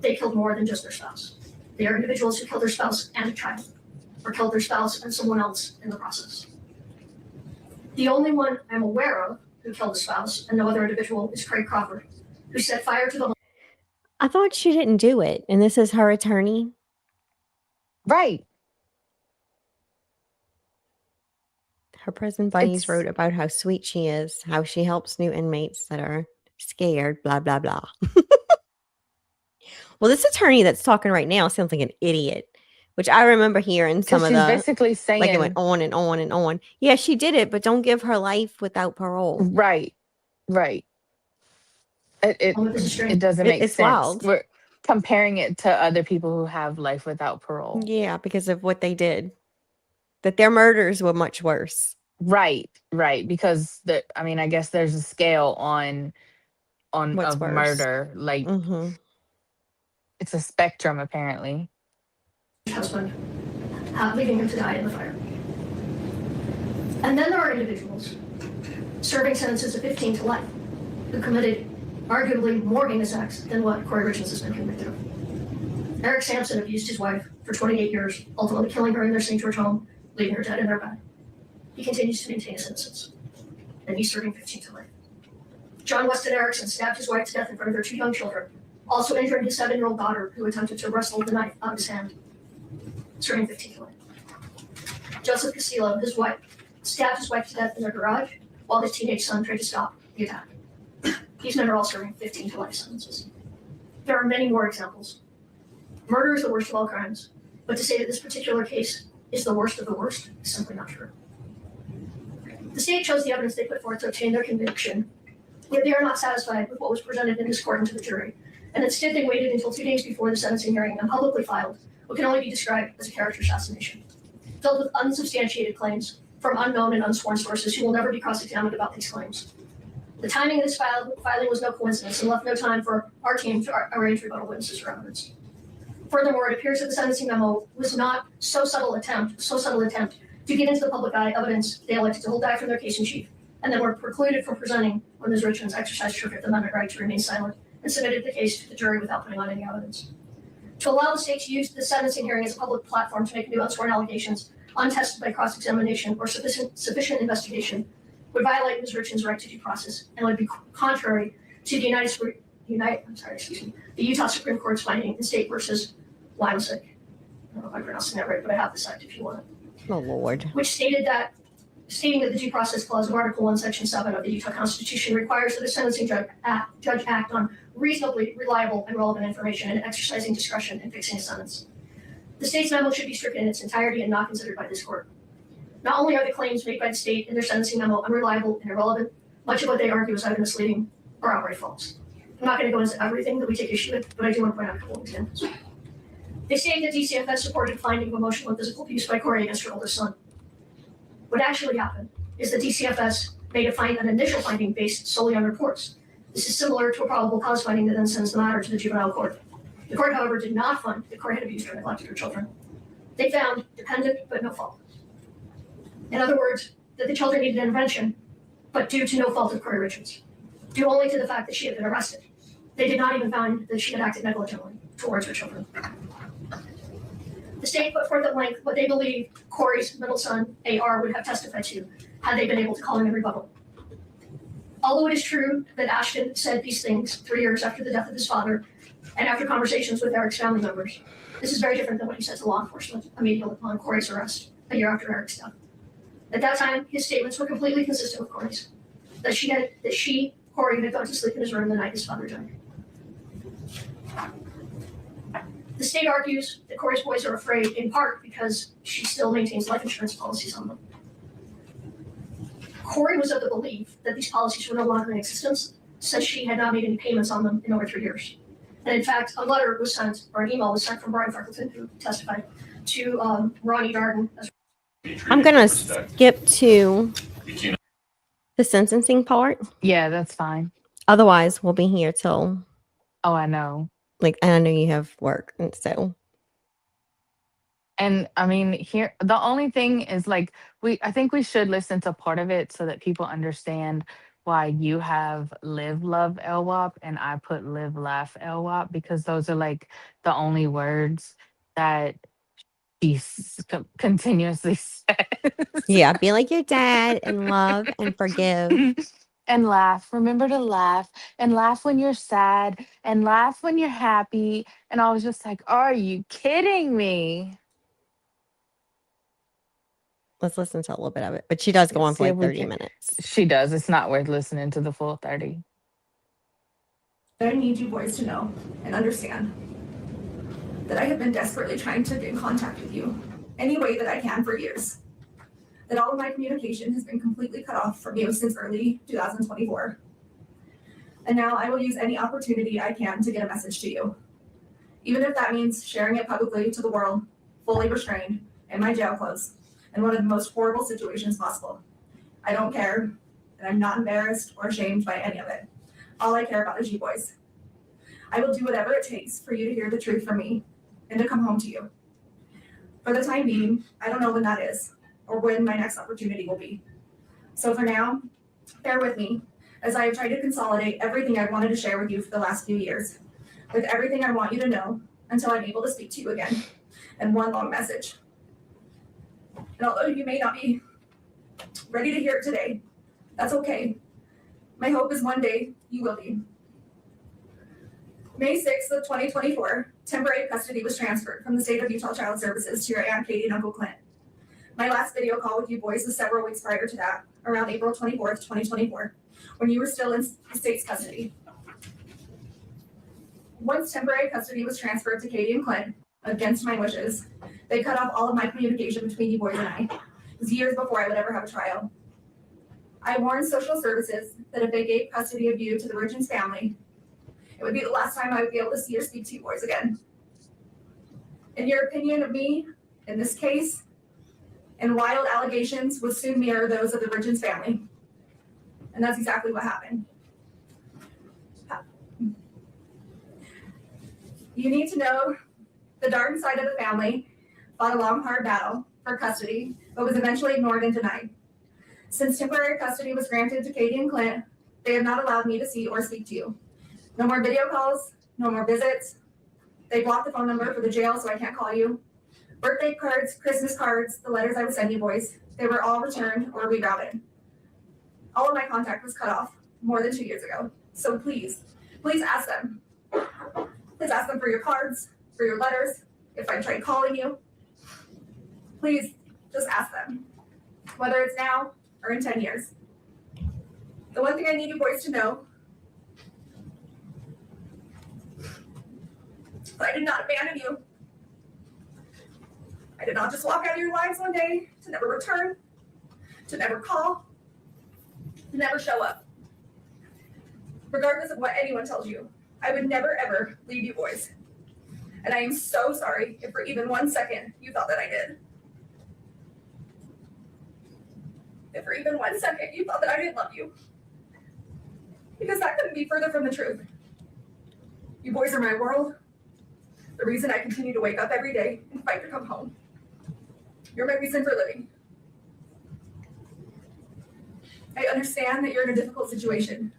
they killed more than just their spouse. They are individuals who killed their spouse and a child, or killed their spouse and someone else in the process. The only one I'm aware of who killed a spouse and no other individual is Craig Crawford, who set fire to the home. I thought she didn't do it, and this is her attorney. Right. Her prison buddies It's wrote about how sweet she is, how she helps new inmates that are scared, blah, blah, blah. Well, this attorney that's talking right now sounds like an idiot, which I remember hearing some because of she's the, basically like it went saying, on and on and on. Yeah, she did it, but don't give her life without parole. right, right. It doesn't make It's sense. wild. We're comparing it to other people who have life without parole. Yeah, because of what they did. That their murders were much worse. Right, right. Because I guess there's a scale on What's of worse? murder. Like it's a spectrum apparently. Husband, leaving him to die in the fire. And then there are individuals serving sentences of 15 to life who committed arguably more heinous acts than what Kouri Richins has been convicted of. Eric Sampson abused his wife for 28 years, ultimately killing her in their St. George home, leaving her dead in their bed. He continues to maintain his innocence, and he's serving 15 to life. John Weston Erickson stabbed his wife to death in front of their 2 young children, also injuring his 7-year-old daughter who attempted to wrestle the knife out of his hand, serving 15 to life. Joseph Castillo, his wife, stabbed his wife to death in their garage while his teenage son tried to stop the attack. These men are all serving 15 to life sentences. There are many more examples. Murder is the worst of all crimes, but to say that this particular case is the worst of the worst is simply not true. The state chose the evidence they put forth to obtain their conviction, yet they are not satisfied with what was presented in this court and to the jury, and instead they waited until 2 days before the sentencing hearing and publicly filed what can only be described as a character assassination, filled with unsubstantiated claims from unknown and unsworn sources who will never be cross-examined about these claims. The timing of this filing was no coincidence and left no time for our team to arrange rebuttal witnesses or evidence. Furthermore, it appears that the sentencing memo was not so subtle attempt to get into the public eye evidence they elected to hold back from their case in chief, and then were precluded from presenting when Ms. Richins exercised her Fifth Amendment right to remain silent and submitted the case to the jury without putting on any evidence. To allow the state to use the sentencing hearing as a public platform to make new unsworn allegations untested by cross-examination or sufficient investigation would violate Ms. Richins' right to due process and would be contrary to the Utah Supreme Court's finding in State versus Limesick. I don't know if I'm pronouncing that right, but I have the site if you want it. Oh, Lord. Which stating that the due process clause of Article 1, Section 7 of the Utah Constitution requires that a sentencing judge act on reasonably reliable and relevant information and exercising discretion in fixing a sentence. The state's memo should be stricken in its entirety and not considered by this court. Not only are the claims made by the state in their sentencing memo unreliable and irrelevant, much of what they argue is either misleading or outright false. I'm not going to go into everything that we take issue with, but I do want to point out a couple of examples. They state that DCFS supported finding of emotional and physical abuse by Kouri against her oldest son. What actually happened is that DCFS made an initial finding based solely on reports. This is similar to a probable cause finding that then sends the matter to the juvenile court. The court, however, did not find that Kouri had abused or neglected her children. They found dependent but no fault. In other words, that the children needed intervention, but due to no fault of Kouri Richins, due only to the fact that she had been arrested. They did not even find that she had acted negligently towards her children. The state put forth at length what they believe Kouri's middle son, AR, would have testified to had they been able to call him in rebuttal. Although it is true that Ashton said these things 3 years after the death of his father and after conversations with Eric's family members, this is very different than what he said to law enforcement immediately upon Kouri's arrest a year after Eric's death. At that time, his statements were completely consistent with Kouri's, that Kouri, had gone to sleep in his room the night his father died. The state argues that Kouri's boys are afraid in part because she still maintains life insurance policies on them. Kouri was of the belief that these policies were no longer in existence since she had not made any payments on them in over 3 years. And in fact, a letter was sent, or an email was sent from Brian Freckleton, who testified, to Ronnie Darden. I'm going to skip to the sentencing part. Yeah, that's fine. Otherwise, we'll be here till. Oh, I know. And I know you have work, and so. And I mean, here the only thing is I think we should listen to part of it so that people understand why you have live, love, LWAP, and I put live, laugh, LWAP, because those are the only words that continuously says. Yeah, be like your dad and love and forgive. And laugh. Remember to laugh and laugh when you're sad and laugh when you're happy. And I was just like, are you kidding me? Let's listen to a little bit of it. But she does go on for See if like we 30 can. minutes. She does. It's not worth listening to the full 30. I need you boys to know and understand that I have been desperately trying to get in contact with you any way that I can for years. That all of my communication has been completely cut off from you since early 2024. And now I will use any opportunity I can to get a message to you. Even if that means sharing it publicly to the world, fully restrained, in my jail clothes, in one of the most horrible situations possible. I don't care, and I'm not embarrassed or ashamed by any of it. All I care about is you boys. I will do whatever it takes for you to hear the truth from me and to come home to you. For the time being, I don't know when that is or when my next opportunity will be. So for now, bear with me as I have tried to consolidate everything I've wanted to share with you for the last few years, with everything I want you to know until I'm able to speak to you again in one long message. And although you may not be ready to hear it today, that's okay. My hope is one day you will be. May 6th of 2024, temporary custody was transferred from the state of Utah Child Services to your Aunt Katie and Uncle Clint. My last video call with you boys was several weeks prior to that, around April 24th, 2024, when you were still in the state's custody. Once temporary custody was transferred to Katie and Clint, against my wishes, they cut off all of my communication between you boys and I. It was years before I would ever have a trial. I warned social services that if they gave custody of you to the Richins family, it would be the last time I would be able to see or speak to you boys again. In your opinion of me, in this case, and wild allegations would soon mirror those of the Richins family. And that's exactly what happened. You need to know the Darden side of the family fought a long, hard battle for custody, but was eventually ignored and denied. Since temporary custody was granted to Katie and Clint, they have not allowed me to see or speak to you. No more video calls, no more visits. They blocked the phone number for the jail so I can't call you. Birthday cards, Christmas cards, the letters I would send you boys, they were all returned or rerouted. All of my contact was cut off more than 2 years ago. So please, please ask them. Please ask them for your cards, for your letters, if I tried calling you. Please just ask them, whether it's now or in 10 years. The one thing I need you boys to know, I did not abandon you. I did not just walk out of your lives one day to never return, to never call, to never show up. Regardless of what anyone tells you, I would never ever leave you boys. And I am so sorry if for even 1 second you thought that I did. If for even 1 second you thought that I didn't love you. Because that couldn't be further from the truth. You boys are my world. The reason I continue to wake up every day and fight to come home. You're my reason for living. I understand that you're in a difficult situation,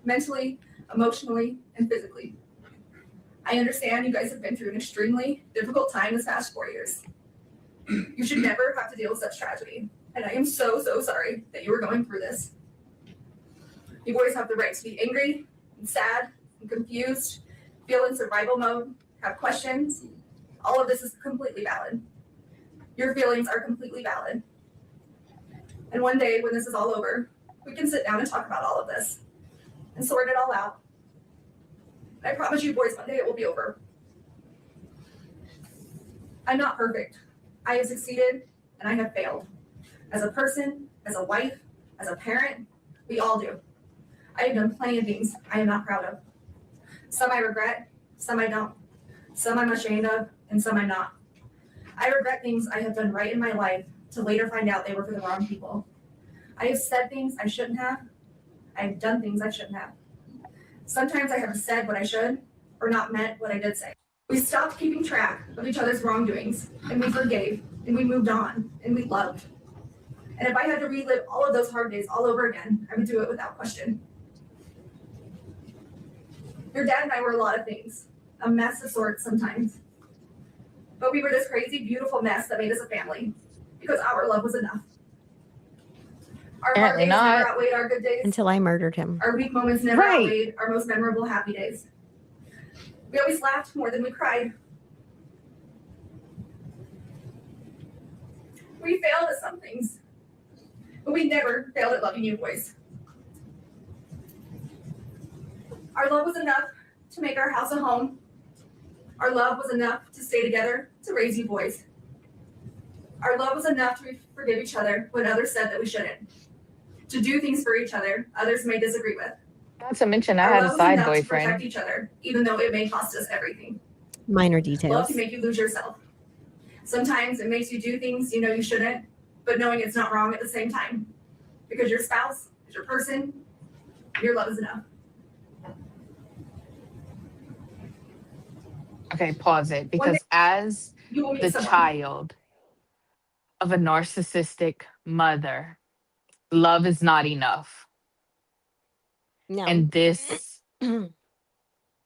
mentally, emotionally, and physically. I understand you guys have been through an extremely difficult time this past 4 years. You should never have to deal with such tragedy, and I am so, so sorry that you were going through this. You boys have the right to be angry and sad and confused, feel in survival mode, have questions. All of this is completely valid. Your feelings are completely valid. And one day when this is all over, we can sit down and talk about all of this and sort it all out. I promise you boys, one day it will be over. I'm not perfect. I have succeeded and I have failed. As a person, as a wife, as a parent, we all do. I have done plenty of things I am not proud of. Some I regret, some I don't. Some I'm ashamed of, and some I'm not. I regret things I have done right in my life to later find out they were for the wrong people. I have said things I shouldn't have. I have done things I shouldn't have. Sometimes I have said what I should or not meant what I did say. We stopped keeping track of each other's wrongdoings, and we forgave, and we moved on, and we loved. And if I had to relive all of those hard days all over again, I would do it without question. Your dad and I were a lot of things, a mess of sorts sometimes. But we were this crazy, beautiful mess that made us a family because our love was enough. Our hard Apparently days never not. outweighed our good days. Until I murdered him. Our weak moments never Right. outweighed our most memorable happy days. We always laughed more than we cried. We failed at some things, but we never failed at loving you boys. Our love was enough to make our house a home. Our love was enough to stay together to raise you boys. Our love was enough to forgive each other when others said that we shouldn't. To do things for each other others may disagree with. Not to mention, I Our had a love was side enough to protect boyfriend. each other, even though it may cost us everything. Minor Love details. can make you lose yourself. Sometimes it makes you do things you know you shouldn't, but knowing it's not wrong at the same time. Because your spouse is your person, your love is enough. Okay, pause it. Because as You will meet the someone. child of a narcissistic mother, love is not enough. No. And this,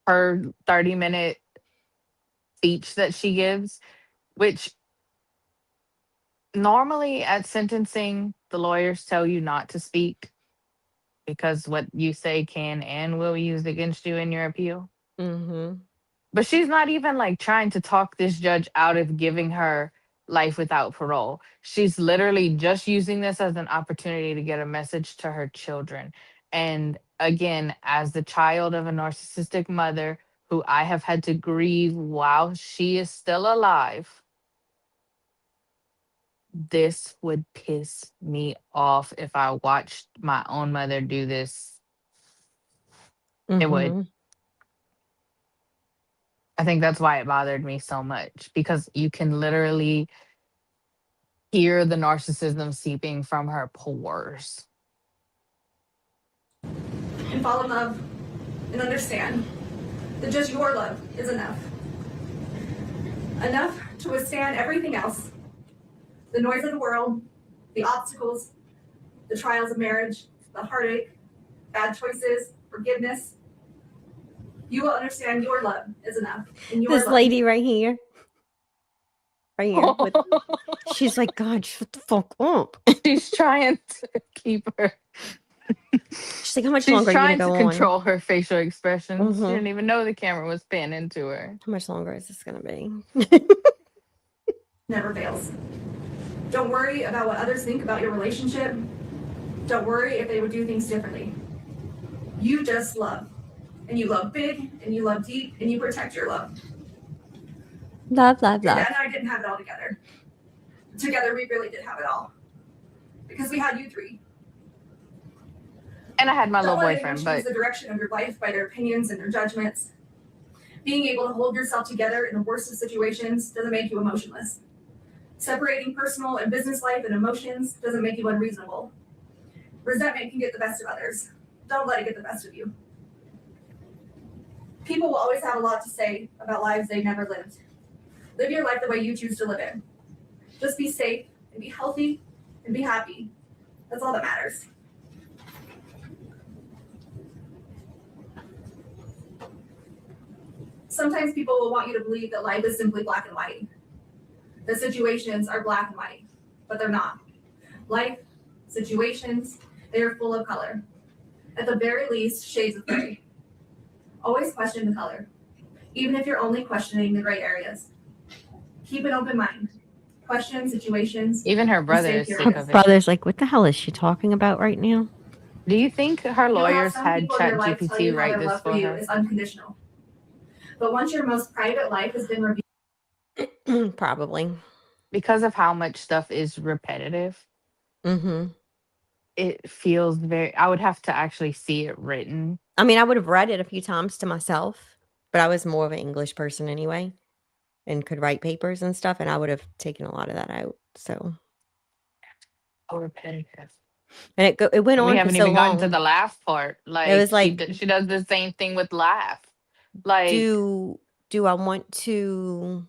her 30-minute speech that she gives, which normally at sentencing, the lawyers tell you not to speak because what you say can and will be used against you in your appeal. Mm-hmm. But she's not even like trying to talk this judge out of giving her life without parole. She's literally just using this as an opportunity to get a message to her children. And again, as the child of a narcissistic mother who I have had to grieve while she is still alive, this would piss me off if I watched my own mother do this. It would. Mhm. I think that's why it bothered me so much, because you can literally hear the narcissism seeping from her pores. And fall in love and understand that just your love is enough. Enough to withstand everything else. The noise of the world, the obstacles, the trials of marriage, the heartache, bad choices, forgiveness. You will understand your love is enough. And your This love lady right here. Right here. She's like, God, shut the fuck up. She's trying to keep her. She's like, how much She's longer are you trying gonna to go control on? her facial expressions. She Mhm. didn't even know the camera was panning to her. How much longer is this gonna be? never fails. Don't worry about what others think about your relationship. Don't worry if they would do things differently. You just love. And you love big, and you love deep, and you protect your love. Love. Your dad and I didn't have it all together. Together, we really did have it all. Because we had you three. And I had my Don't little let anyone boyfriend, choose but the direction of your life by their opinions and their judgments. Being able to hold yourself together in the worst of situations doesn't make you emotionless. Separating personal and business life and emotions doesn't make you unreasonable. Resentment can get the best of others. Don't let it get the best of you. People will always have a lot to say about lives they've never lived. Live your life the way you choose to live it. Just be safe and be healthy and be happy. That's all that matters. Sometimes people will want you to believe that life is simply black and white. The situations are black and white, but they're not. Life, situations, they are full of color. At the very least, shades of gray. Always question the color, even if you're only questioning the gray areas. Keep an open mind. Question situations. even her brother stay is sick curious. of it. Brother's like, what the hell is she talking about right now? Do you think her You'll have lawyers some had people in your life tell ChatGPT you how write their this love for for you her? is unconditional. But once your most private life has been revealed, Probably. Because of how much stuff is repetitive, Mm-hmm. it feels very. I would have to actually see it written. I mean, I would have read it a few times to myself, but I was more of an English person anyway and could write papers and stuff, and I would have taken a lot of that out. So, So repetitive. and it went And we on for haven't so even gotten to long. the laugh part. It Like was like, she does the same thing with laugh. Like do I want to,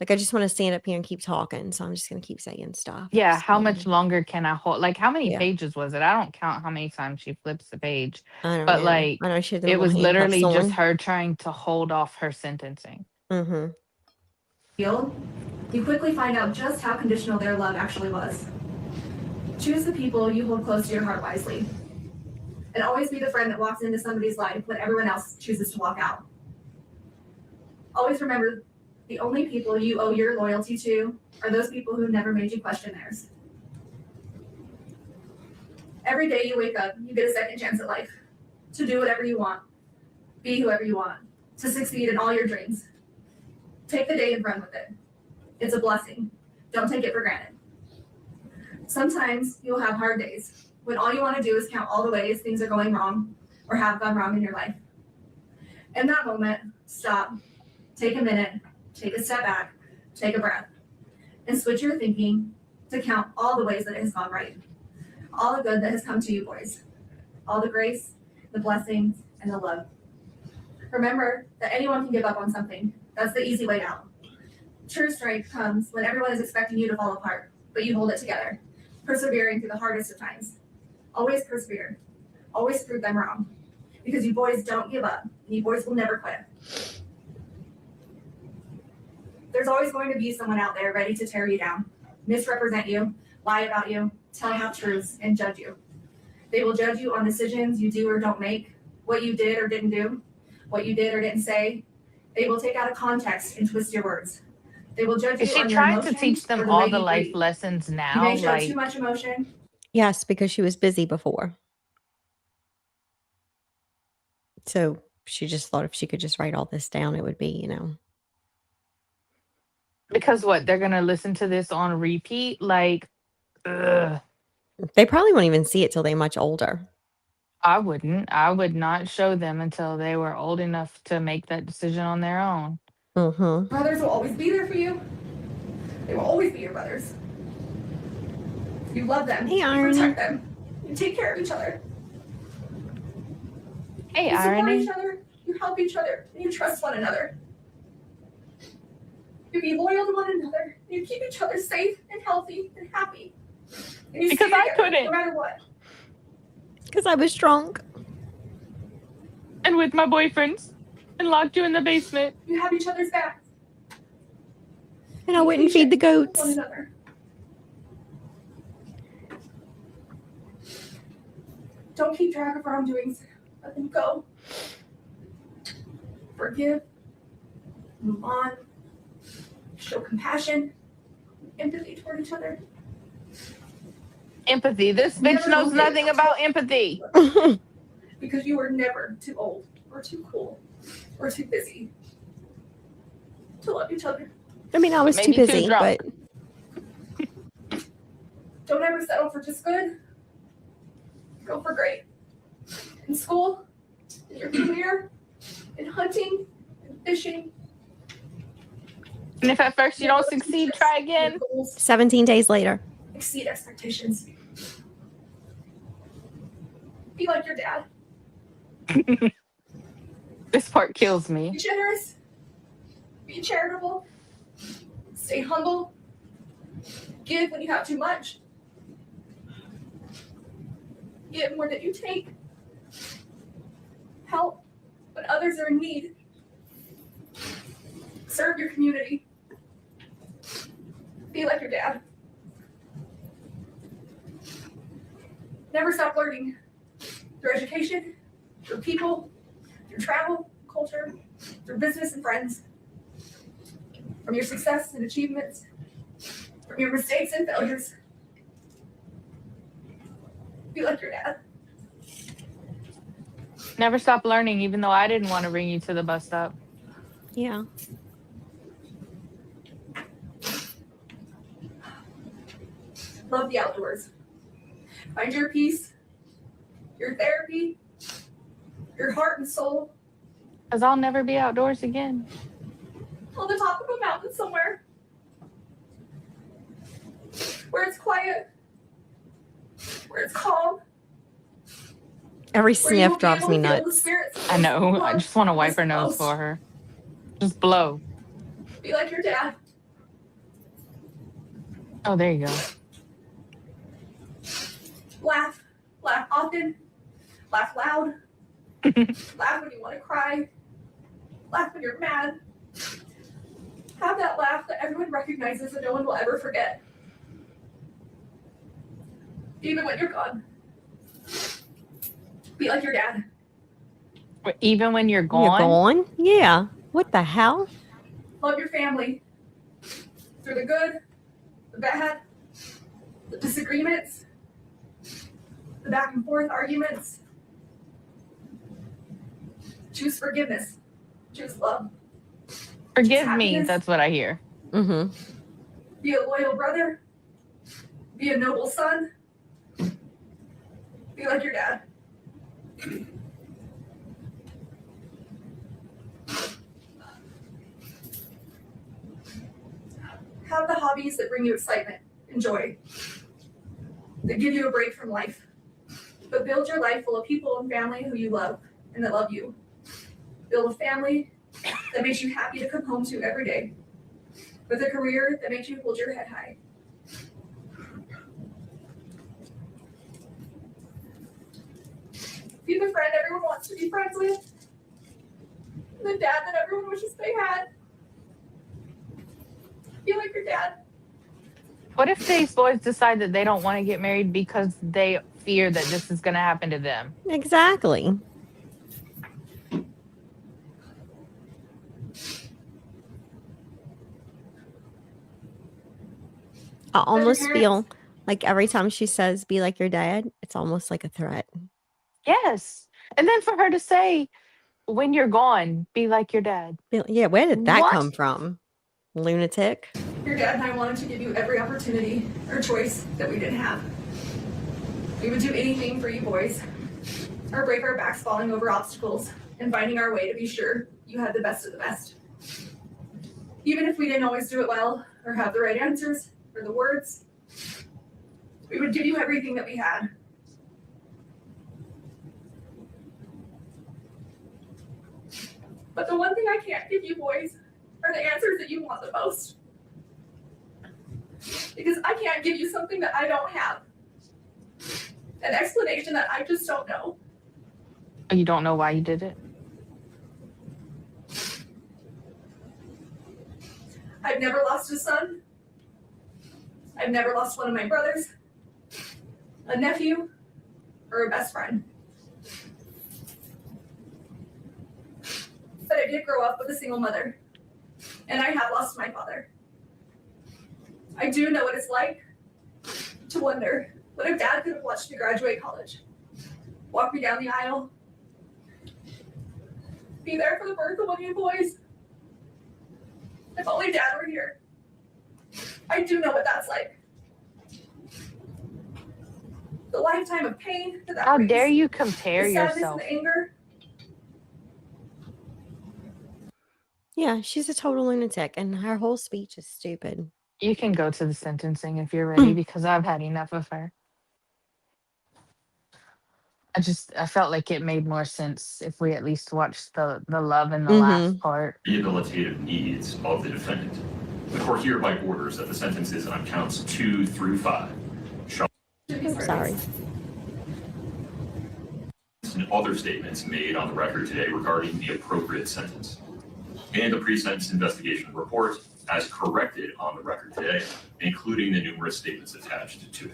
like, I just want to stand up here and keep talking, so I'm just gonna keep saying stuff. yeah, how So, much longer can I hold? Like how many yeah, pages was it? I don't count how many times she flips the page, I don't but know. like I know she had the it little was handcuffs literally just on. her trying to hold off her sentencing. Mm-hmm. field, you quickly find out just how conditional their love actually was. Choose the people you hold close to your heart wisely. And always be the friend that walks into somebody's life when everyone else chooses to walk out. Always remember, the only people you owe your loyalty to are those people who never made you question theirs. Every day you wake up, you get a second chance at life to do whatever you want, be whoever you want, to succeed in all your dreams. Take the day and run with it. It's a blessing. Don't take it for granted. Sometimes you'll have hard days when all you want to do is count all the ways things are going wrong or have gone wrong in your life. In that moment, stop, take a minute, take a step back, take a breath, and switch your thinking to count all the ways that it has gone right. All the good that has come to you, boys. All the grace, the blessings, and the love. Remember that anyone can give up on something. That's the easy way out. True strength comes when everyone is expecting you to fall apart, but you hold it together, persevering through the hardest of times. Always persevere. Always prove them wrong. Because you boys don't give up, and you boys will never quit. There's always going to be someone out there ready to tear you down, misrepresent you, lie about you, tell half-truths, and judge you. They will judge you on decisions you do or don't make, what you did or didn't do, what you did or didn't say. They will take out of context and twist your words. They will judge Is you she on your trying to emotions teach or them the all way the you life breathe. lessons You now? may show Like, too much emotion. Yes, because she was busy before. So she just thought if she could just write all this down, it would be, because what? They're gonna listen to this on repeat? Like, ugh. They probably won't even see it till they're much older. I wouldn't. I would not show them until they were old enough to make that decision on their own. Mm-hmm. Brothers will always be there for you. They will always be your brothers. You love them. Hey, you Irony. protect them. You take care of each other. Hey, You support Irony. each other. You help each other. And you trust one another. You be loyal to one another. And you keep each other safe and healthy and happy. And you Because stay I together, couldn't. no matter what. Because I was drunk. And with my boyfriends. And locked you in the basement. You have each other's backs. And I wouldn't feed the One goats. another. Don't keep track of wrongdoings. Let them go. Forgive. Move on. Show compassion. Empathy toward each other. Empathy. This bitch Never knows will nothing get- about empathy. Because you were never too old or too cool or too busy to love each other. I mean, I was Maybe too too busy, drunk. but Don't ever settle for just good. Go for great. In school, in your career, in hunting, in fishing. And if at first you don't succeed, try again. Your goals 17 days later. exceed expectations. Be like your dad. This part kills me. Be generous. Be charitable. Stay humble. Give when you have too much. Give more than you take. Help when others are in need. Serve your community. Be like your dad. Never stop learning. Through education, through people, through travel, culture, through business and friends. From your success and achievements. From your mistakes and failures. Be like your dad. Never stop learning, even though I didn't want to bring you to the bus stop. Yeah. Love the outdoors. Find your peace, your therapy, your heart and soul Because I'll never be outdoors again. on the top of a mountain somewhere. Where it's quiet. Where it's calm. Every Where you will sniff be drives able me to feel the nuts. spirits of I those know. you I love just want to wipe her this nose close. for her. Just blow. Be like your dad. Oh, there you go. Laugh. Laugh often. Laugh loud. Laugh when you want to cry. Laugh when you're mad. Have that laugh that everyone recognizes and no one will ever forget. Even when you're gone. Be like your dad. Even when you're You're gone? gone? Yeah. What the hell? Love your family. Through the good, the bad, the disagreements, the back and forth arguments. Choose forgiveness. Choose love. Forgive Choose me. happiness. That's what I hear. Mm-hmm. Be a loyal brother. Be a noble son. Be like your dad. Have the hobbies that bring you excitement and joy, that give you a break from life. But build your life full of people and family who you love and that love you. Build a family that makes you happy to come home to every day, with a career that makes you hold your head high. Be the friend everyone wants to be friends with, the dad that everyone wishes they had. Be like your dad. What if these boys decide that they don't want to get married because they fear that this is going to happen to them? Exactly. I almost feel like every time she says, be like your dad, it's almost like a threat. Yes. And then for her to say, when you're gone, be like your dad. Yeah, where did that What? come from? Lunatic. Your dad and I wanted to give you every opportunity or choice that we didn't have. We would do anything for you boys, or break our backs falling over obstacles and finding our way to be sure you had the best of the best. Even if we didn't always do it well or have the right answers or the words, we would give you everything that we had. But the one thing I can't give you boys are the answers that you want the most. Because I can't give you something that I don't have. An explanation that I just don't know. You don't know why you did it? I've never lost a son. I've never lost one of my brothers, a nephew, or a best friend. But I did grow up with a single mother, and I have lost my father. I do know what it's like to wonder what if Dad could have watched me graduate college, walk me down the aisle, be there for the birth of one of you boys. If only Dad were here. I do know what that's like. The lifetime of pain that How brings, dare you compare the sadness yourself? and the anger. Yeah, she's a total lunatic, and her whole speech is stupid. You can go to the sentencing if you're ready because I've had enough of her. I felt like it made more sense if we at least watched the love in the last part. Rehabilitative needs of the defendant. The court hereby orders that the sentences on counts 2 through 5 shall Sorry. and other statements made on the record today regarding the appropriate sentence, and the pre-sentence investigation report as corrected on the record today, including the numerous statements attached to it.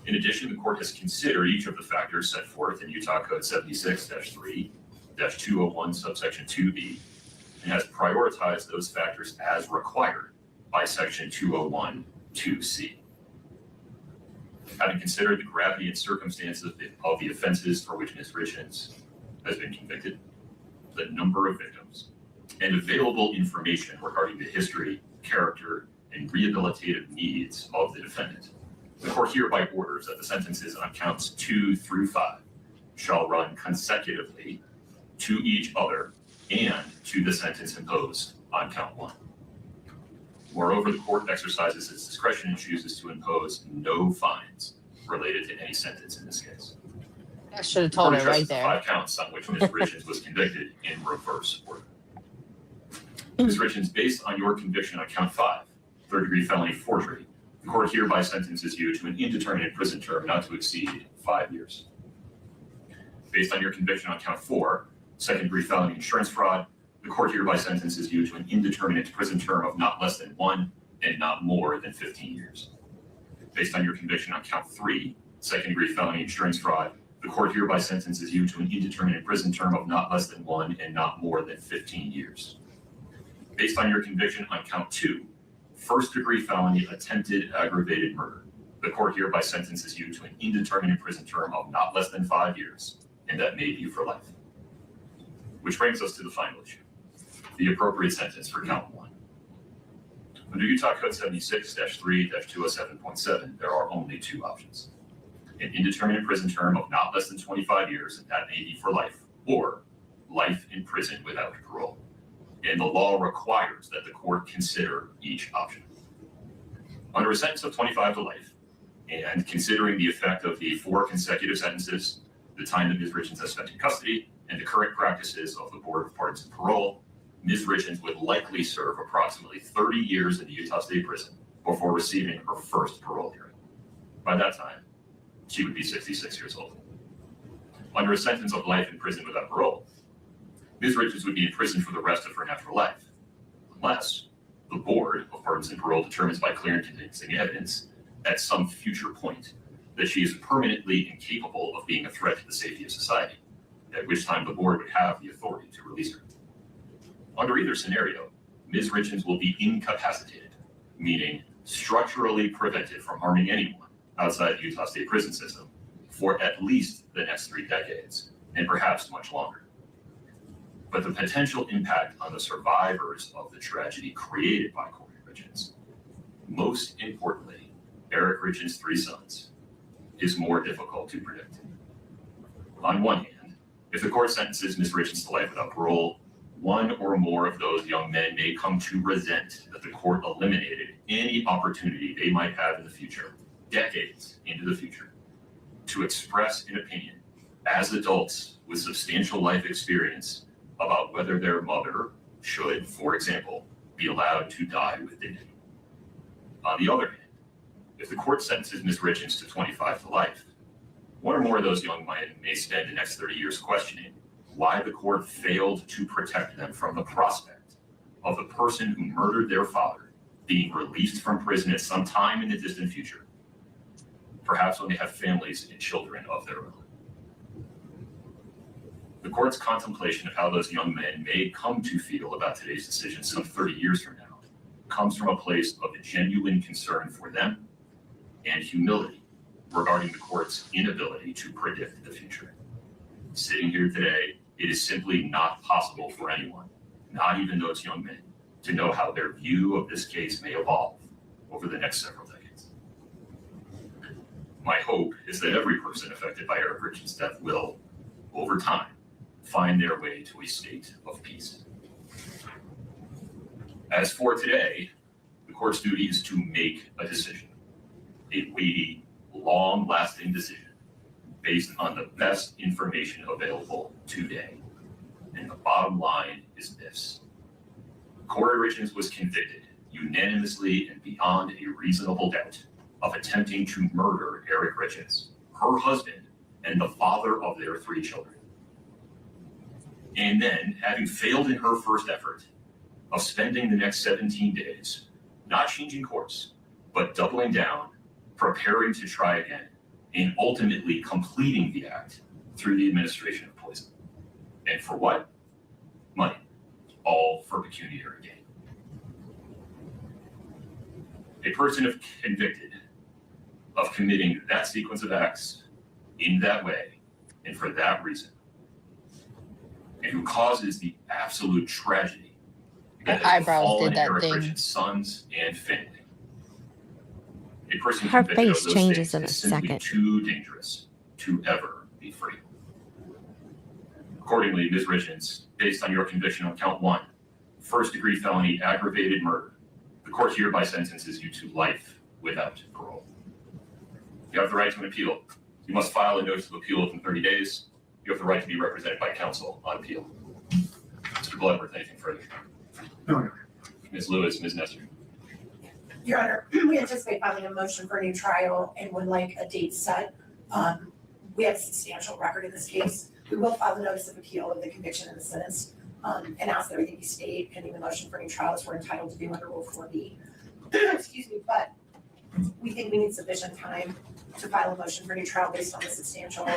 In addition, the court has considered each of the factors set forth in Utah Code 76-3-201 subsection 2B and has prioritized those factors as required by section 201-2C. Having considered the gravity and circumstances of the offenses for which Ms. Richins has been convicted, the number of victims, and available information regarding the history, character, and rehabilitative needs of the defendant, the court hereby orders that the sentences on counts 2 through 5 shall run consecutively to each other and to the sentence imposed on count 1. Moreover, the court exercises its discretion and chooses to impose no fines related to any sentence in this case. I should have told her right there. 5 counts on which Ms. Richins was convicted in reverse order. Ms. Richins, based on your conviction on count 5, third-degree felony forgery, the court hereby sentences you to an indeterminate prison term not to exceed 5 years. Based on your conviction on count 4, second-degree felony insurance fraud, The court hereby sentences you to an indeterminate prison term of not less than 1 and not more than 15 years. Based on your conviction on count 3, second-degree felony insurance fraud, the court hereby sentences you to an indeterminate prison term of not less than 1 and not more than 15 years. Based on your conviction on count 2, first-degree felony attempted aggravated murder, the court hereby sentences you to an indeterminate prison term of not less than 5 years, and that may be for life. Which brings us to the final issue, the appropriate sentence for count 1. Under Utah Code 76-3-207.7, there are only 2 options. An indeterminate prison term of not less than 25 years, and that may be for life, or life in prison without parole. And the law requires that the court consider each option. Under a sentence of 25 to life, and considering the effect of the 4 consecutive sentences, the time that Ms. Richins has spent in custody, and the current practices of the Board of Pardons and Parole, Ms. Richins would likely serve approximately 30 years in the Utah State Prison before receiving her first parole hearing. By that time, she would be 66 years old. Under a sentence of life in prison without parole, Ms. Richins would be in prison for the rest of her natural life, unless the Board of Pardons and Parole determines by clear and convincing evidence at some future point that she is permanently incapable of being a threat to the safety of society, at which time the board would have the authority to release her. Under either scenario, Ms. Richins will be incapacitated, meaning structurally prevented from harming anyone outside the Utah State prison system for at least the next 3 decades, and perhaps much longer. But the potential impact on the survivors of the tragedy created by Kouri Richins, most importantly, Eric Richins' 3 sons, is more difficult to predict. On one hand, if the court sentences Ms. Richins to life without parole, one or more of those young men may come to resent that the court eliminated any opportunity they might have in the future, decades into the future, to express an opinion as adults with substantial life experience about whether their mother should, for example, be allowed to die with dignity. On the other hand, if the court sentences Ms. Richins to 25 to life, one or more of those young men may spend the next 30 years questioning why the court failed to protect them from the prospect of the person who murdered their father being released from prison at some time in the distant future, perhaps when they have families and children of their own. The court's contemplation of how those young men may come to feel about today's decision some 30 years from now comes from a place of genuine concern for them and humility regarding the court's inability to predict the future. Sitting here today, it is simply not possible for anyone, not even those young men, to know how their view of this case may evolve over the next several decades. My hope is that every person affected by Eric Richins' death will, over time, find their way to a state of peace. As for today, the court's duty is to make a decision, a weighty, long-lasting decision based on the best information available today. And the bottom line is this: Kouri Richins was convicted unanimously and beyond a reasonable doubt of attempting to murder Eric Richins, her husband, and the father of their 3 children. And then, having failed in her first effort of spending the next 17 days, not changing course, but doubling down, preparing to try again, and ultimately completing the act through the administration of poison. And for what? Money. All for pecuniary gain. A person convicted of committing that sequence of acts in that way and for that reason, and who causes the absolute tragedy that has befallen Eric Richins' sons and family. A person Her convicted face of those changes things in a is simply second. too dangerous to ever be free. Accordingly, Ms. Richins, based on your conviction on count 1, first-degree felony aggravated murder, the court hereby sentences you to life without parole. You have the right to an appeal. You must file a notice of appeal within 30 days. You have the right to be represented by counsel on appeal. Mr. Bloodworth, anything further? No. Ms. Lewis, Ms. Nestor. Your Honor, we anticipate filing a motion for a new trial and would like a date set. We have a substantial record in this case. We will file a notice of appeal of the conviction and the sentence. and ask that everything be stayed pending the motion for new trial as we're entitled to do under Rule 4B. Excuse me, but we think we need sufficient time to file a motion for new trial based on the substantial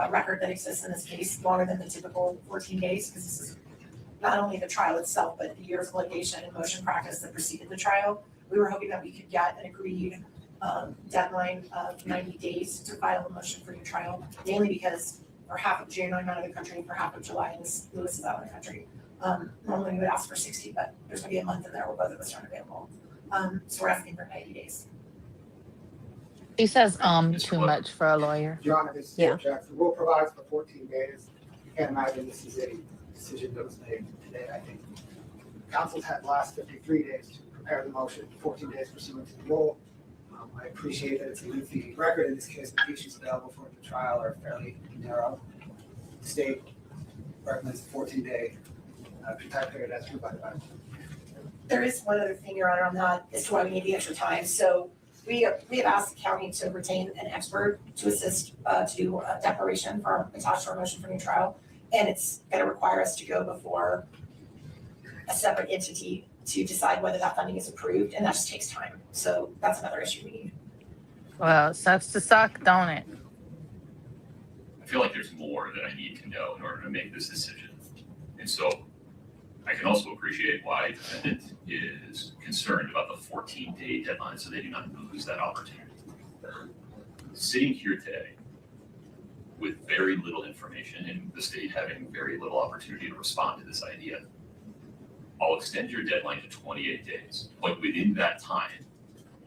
record that exists in this case, longer than the typical 14 days, because this is not only the trial itself, but the years of litigation and motion practice that preceded the trial. We were hoping that we could get an agreed deadline of 90 days to file a motion for new trial, mainly because for half of June I'm out of the country, and for half of July Lewis is out of the country. Normally we would ask for 60, but there's gonna be a month in there where both of us aren't available. So we're asking for 90 days. He says too much for a lawyer. Your Honor, this is Yeah. Jackson. The rule provides for 14 days. You can't imagine this is a decision that was made today, I think. Council's had the last 53 days to prepare the motion, 14 days pursuant to the rule. I appreciate that it's a lengthy record in this case. The issues available for the trial are fairly narrow. The state recommends a 14-day time period as provided by. There is one other thing, Your Honor, on that as to why we need the extra time. So we have asked the county to retain an expert to assist to do a declaration for attached to our motion for new trial. And it's going to require us to go before a separate entity to decide whether that funding is approved, and that just takes time. So that's another issue we need. Well, it sucks to suck, don't it? I feel like there's more that I need to know in order to make this decision. And so I can also appreciate why the defendant is concerned about the 14-day deadline so they do not lose that opportunity. Sitting here today with very little information and the state having very little opportunity to respond to this idea, I'll extend your deadline to 28 days. But within that time,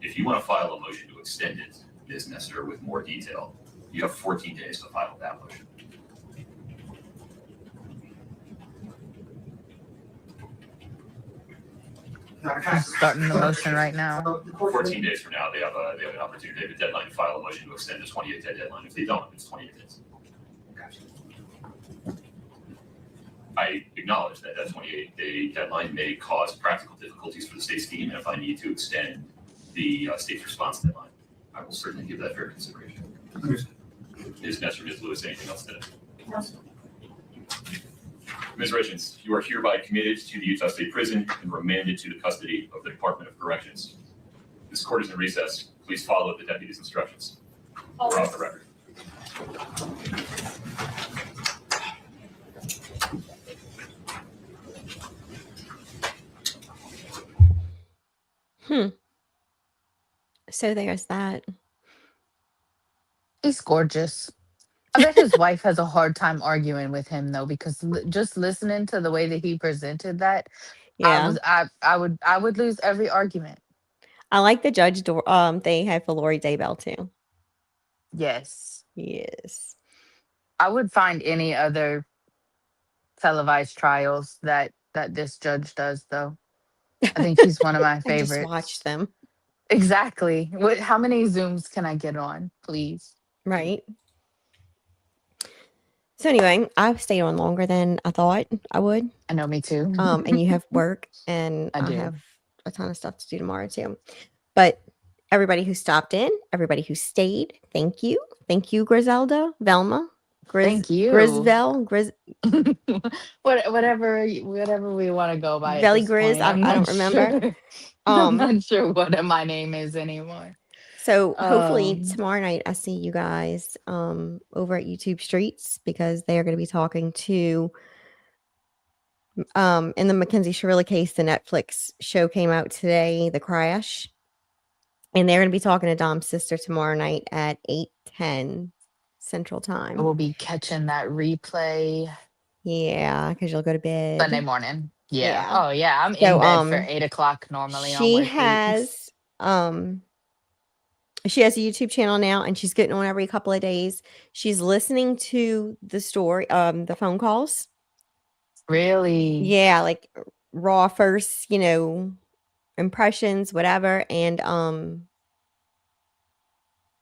if you want to file a motion to extend it, Ms. Nestor, with more detail, you have 14 days to file that motion. I'm starting the motion right now. 14 days from now, they have an opportunity, they have a deadline to file a motion to extend the 28-day deadline. If they don't, it's 28 days. I acknowledge that 28-day deadline may cause practical difficulties for the state's team, and if I need to extend the state's response deadline, I will certainly give that fair consideration. Ms. Nestor, Ms. Lewis, anything else today? No. Ms. Richins, you are hereby committed to the Utah State Prison and remanded to the custody of the Department of Corrections. This court is in recess. Please follow the deputy's instructions. We're off the record. So there's that. He's gorgeous. I bet his wife has a hard time arguing with him though, because just listening to the way that he presented that, Yeah. I would lose every argument. I like the judge they had for Lori Daybell too. Yes. Yes. I would find any other televised trials that this judge does though. I think he's one of my favorites. Just watch them. Exactly. How many Zooms can I get on, please? Right. So anyway, I've stayed on longer than I thought I would. I know, me too. And you have work, and I do. have a ton of stuff to do tomorrow too. But everybody who stopped in, everybody who stayed, thank you. Thank you, Griselda, Velma. Thank you. Grisvel, whatever we want to go by. Velly Grizz, I don't remember. Sure. I'm not sure what my name is anymore. So hopefully tomorrow night I see you guys over at YouTube Streets, because they are going to be talking to in the Mackenzie Shirley case. The Netflix show came out today, The Crash, and they're going to be talking to Dom's sister tomorrow night at 8:10 Central Time. We'll be catching that replay. Yeah, because you'll go to bed Sunday morning. Yeah. Yeah. Oh yeah, I'm So, in bed for 8 o'clock normally. She on work has she has a YouTube channel now, and she's getting on every couple of days. She's listening to the story, the phone calls. Really? Yeah, like raw first, impressions, whatever. And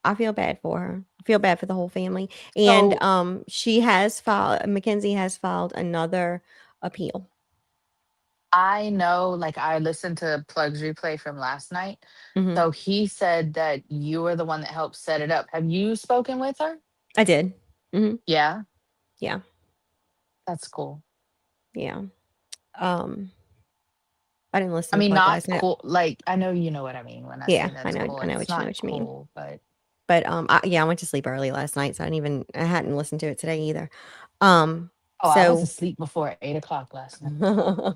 I feel bad for her. I feel bad for the whole family. And she has filed, Mackenzie has filed another appeal. I know, like I listened to Plug's replay from last night. Mhm. So he said that you were the one that helped set it up. Have you spoken with her? I did. Yeah. Yeah. That's cool. Yeah. I didn't listen I to mean, Plug not last night. cool. Like, I know you know what I mean when I Yeah, say that's cool. I know It's what not you mean. cool, but I went to sleep early last night, so I hadn't listened to it today either. oh, I was So asleep before 8 o'clock last night.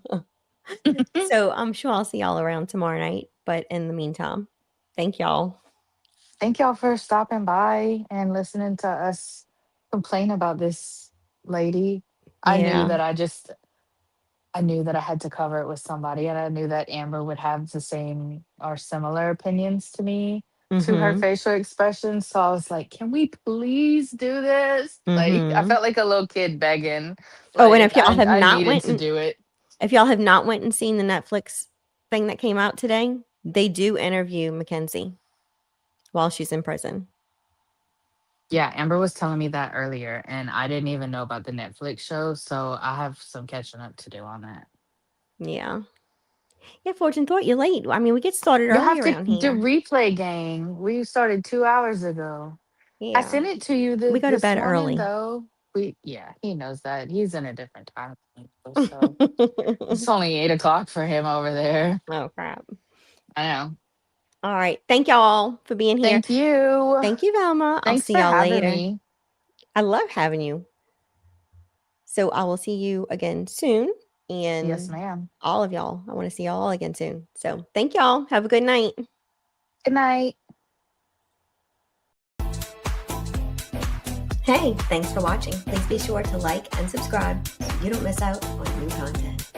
so I'm sure I'll see y'all around tomorrow night. But in the meantime, thank y'all. Thank y'all for stopping by and listening to us complain about this lady. I knew Yeah. that I knew that I had to cover it with somebody, and I knew that Amber would have the same or similar opinions to me to her Mm-hmm. facial expressions. So I was like, can we please do this? Like, I Mm-hmm. felt like a little kid begging. Oh, and Like, I needed to do it. if y'all have not went and seen the Netflix thing that came out today, they do interview Mackenzie while she's in prison. Yeah, Amber was telling me that earlier, and I didn't even know about the Netflix show, so I have some catching up to do on that. Yeah. Yeah, Fortune thought you're late. I mean, we get started You'll early have to around do here. replay gang. We started 2 hours ago. I Yeah. sent it to you We go to this bed morning, early. though. He knows that. He's in a different time zone, so it's only 8 o'clock for him over there. Oh, crap. I know. All right. Thank y'all for being here. Thank you. Thank you, Velma. I'll Thanks see for y'all having later. me. I love having you. So I will see you again soon. And Yes, ma'am. all of y'all, I want to see y'all all again soon. So thank y'all. Have a good night. Good night. Hey, thanks for watching. Please be sure to like and subscribe so you don't miss out on new content.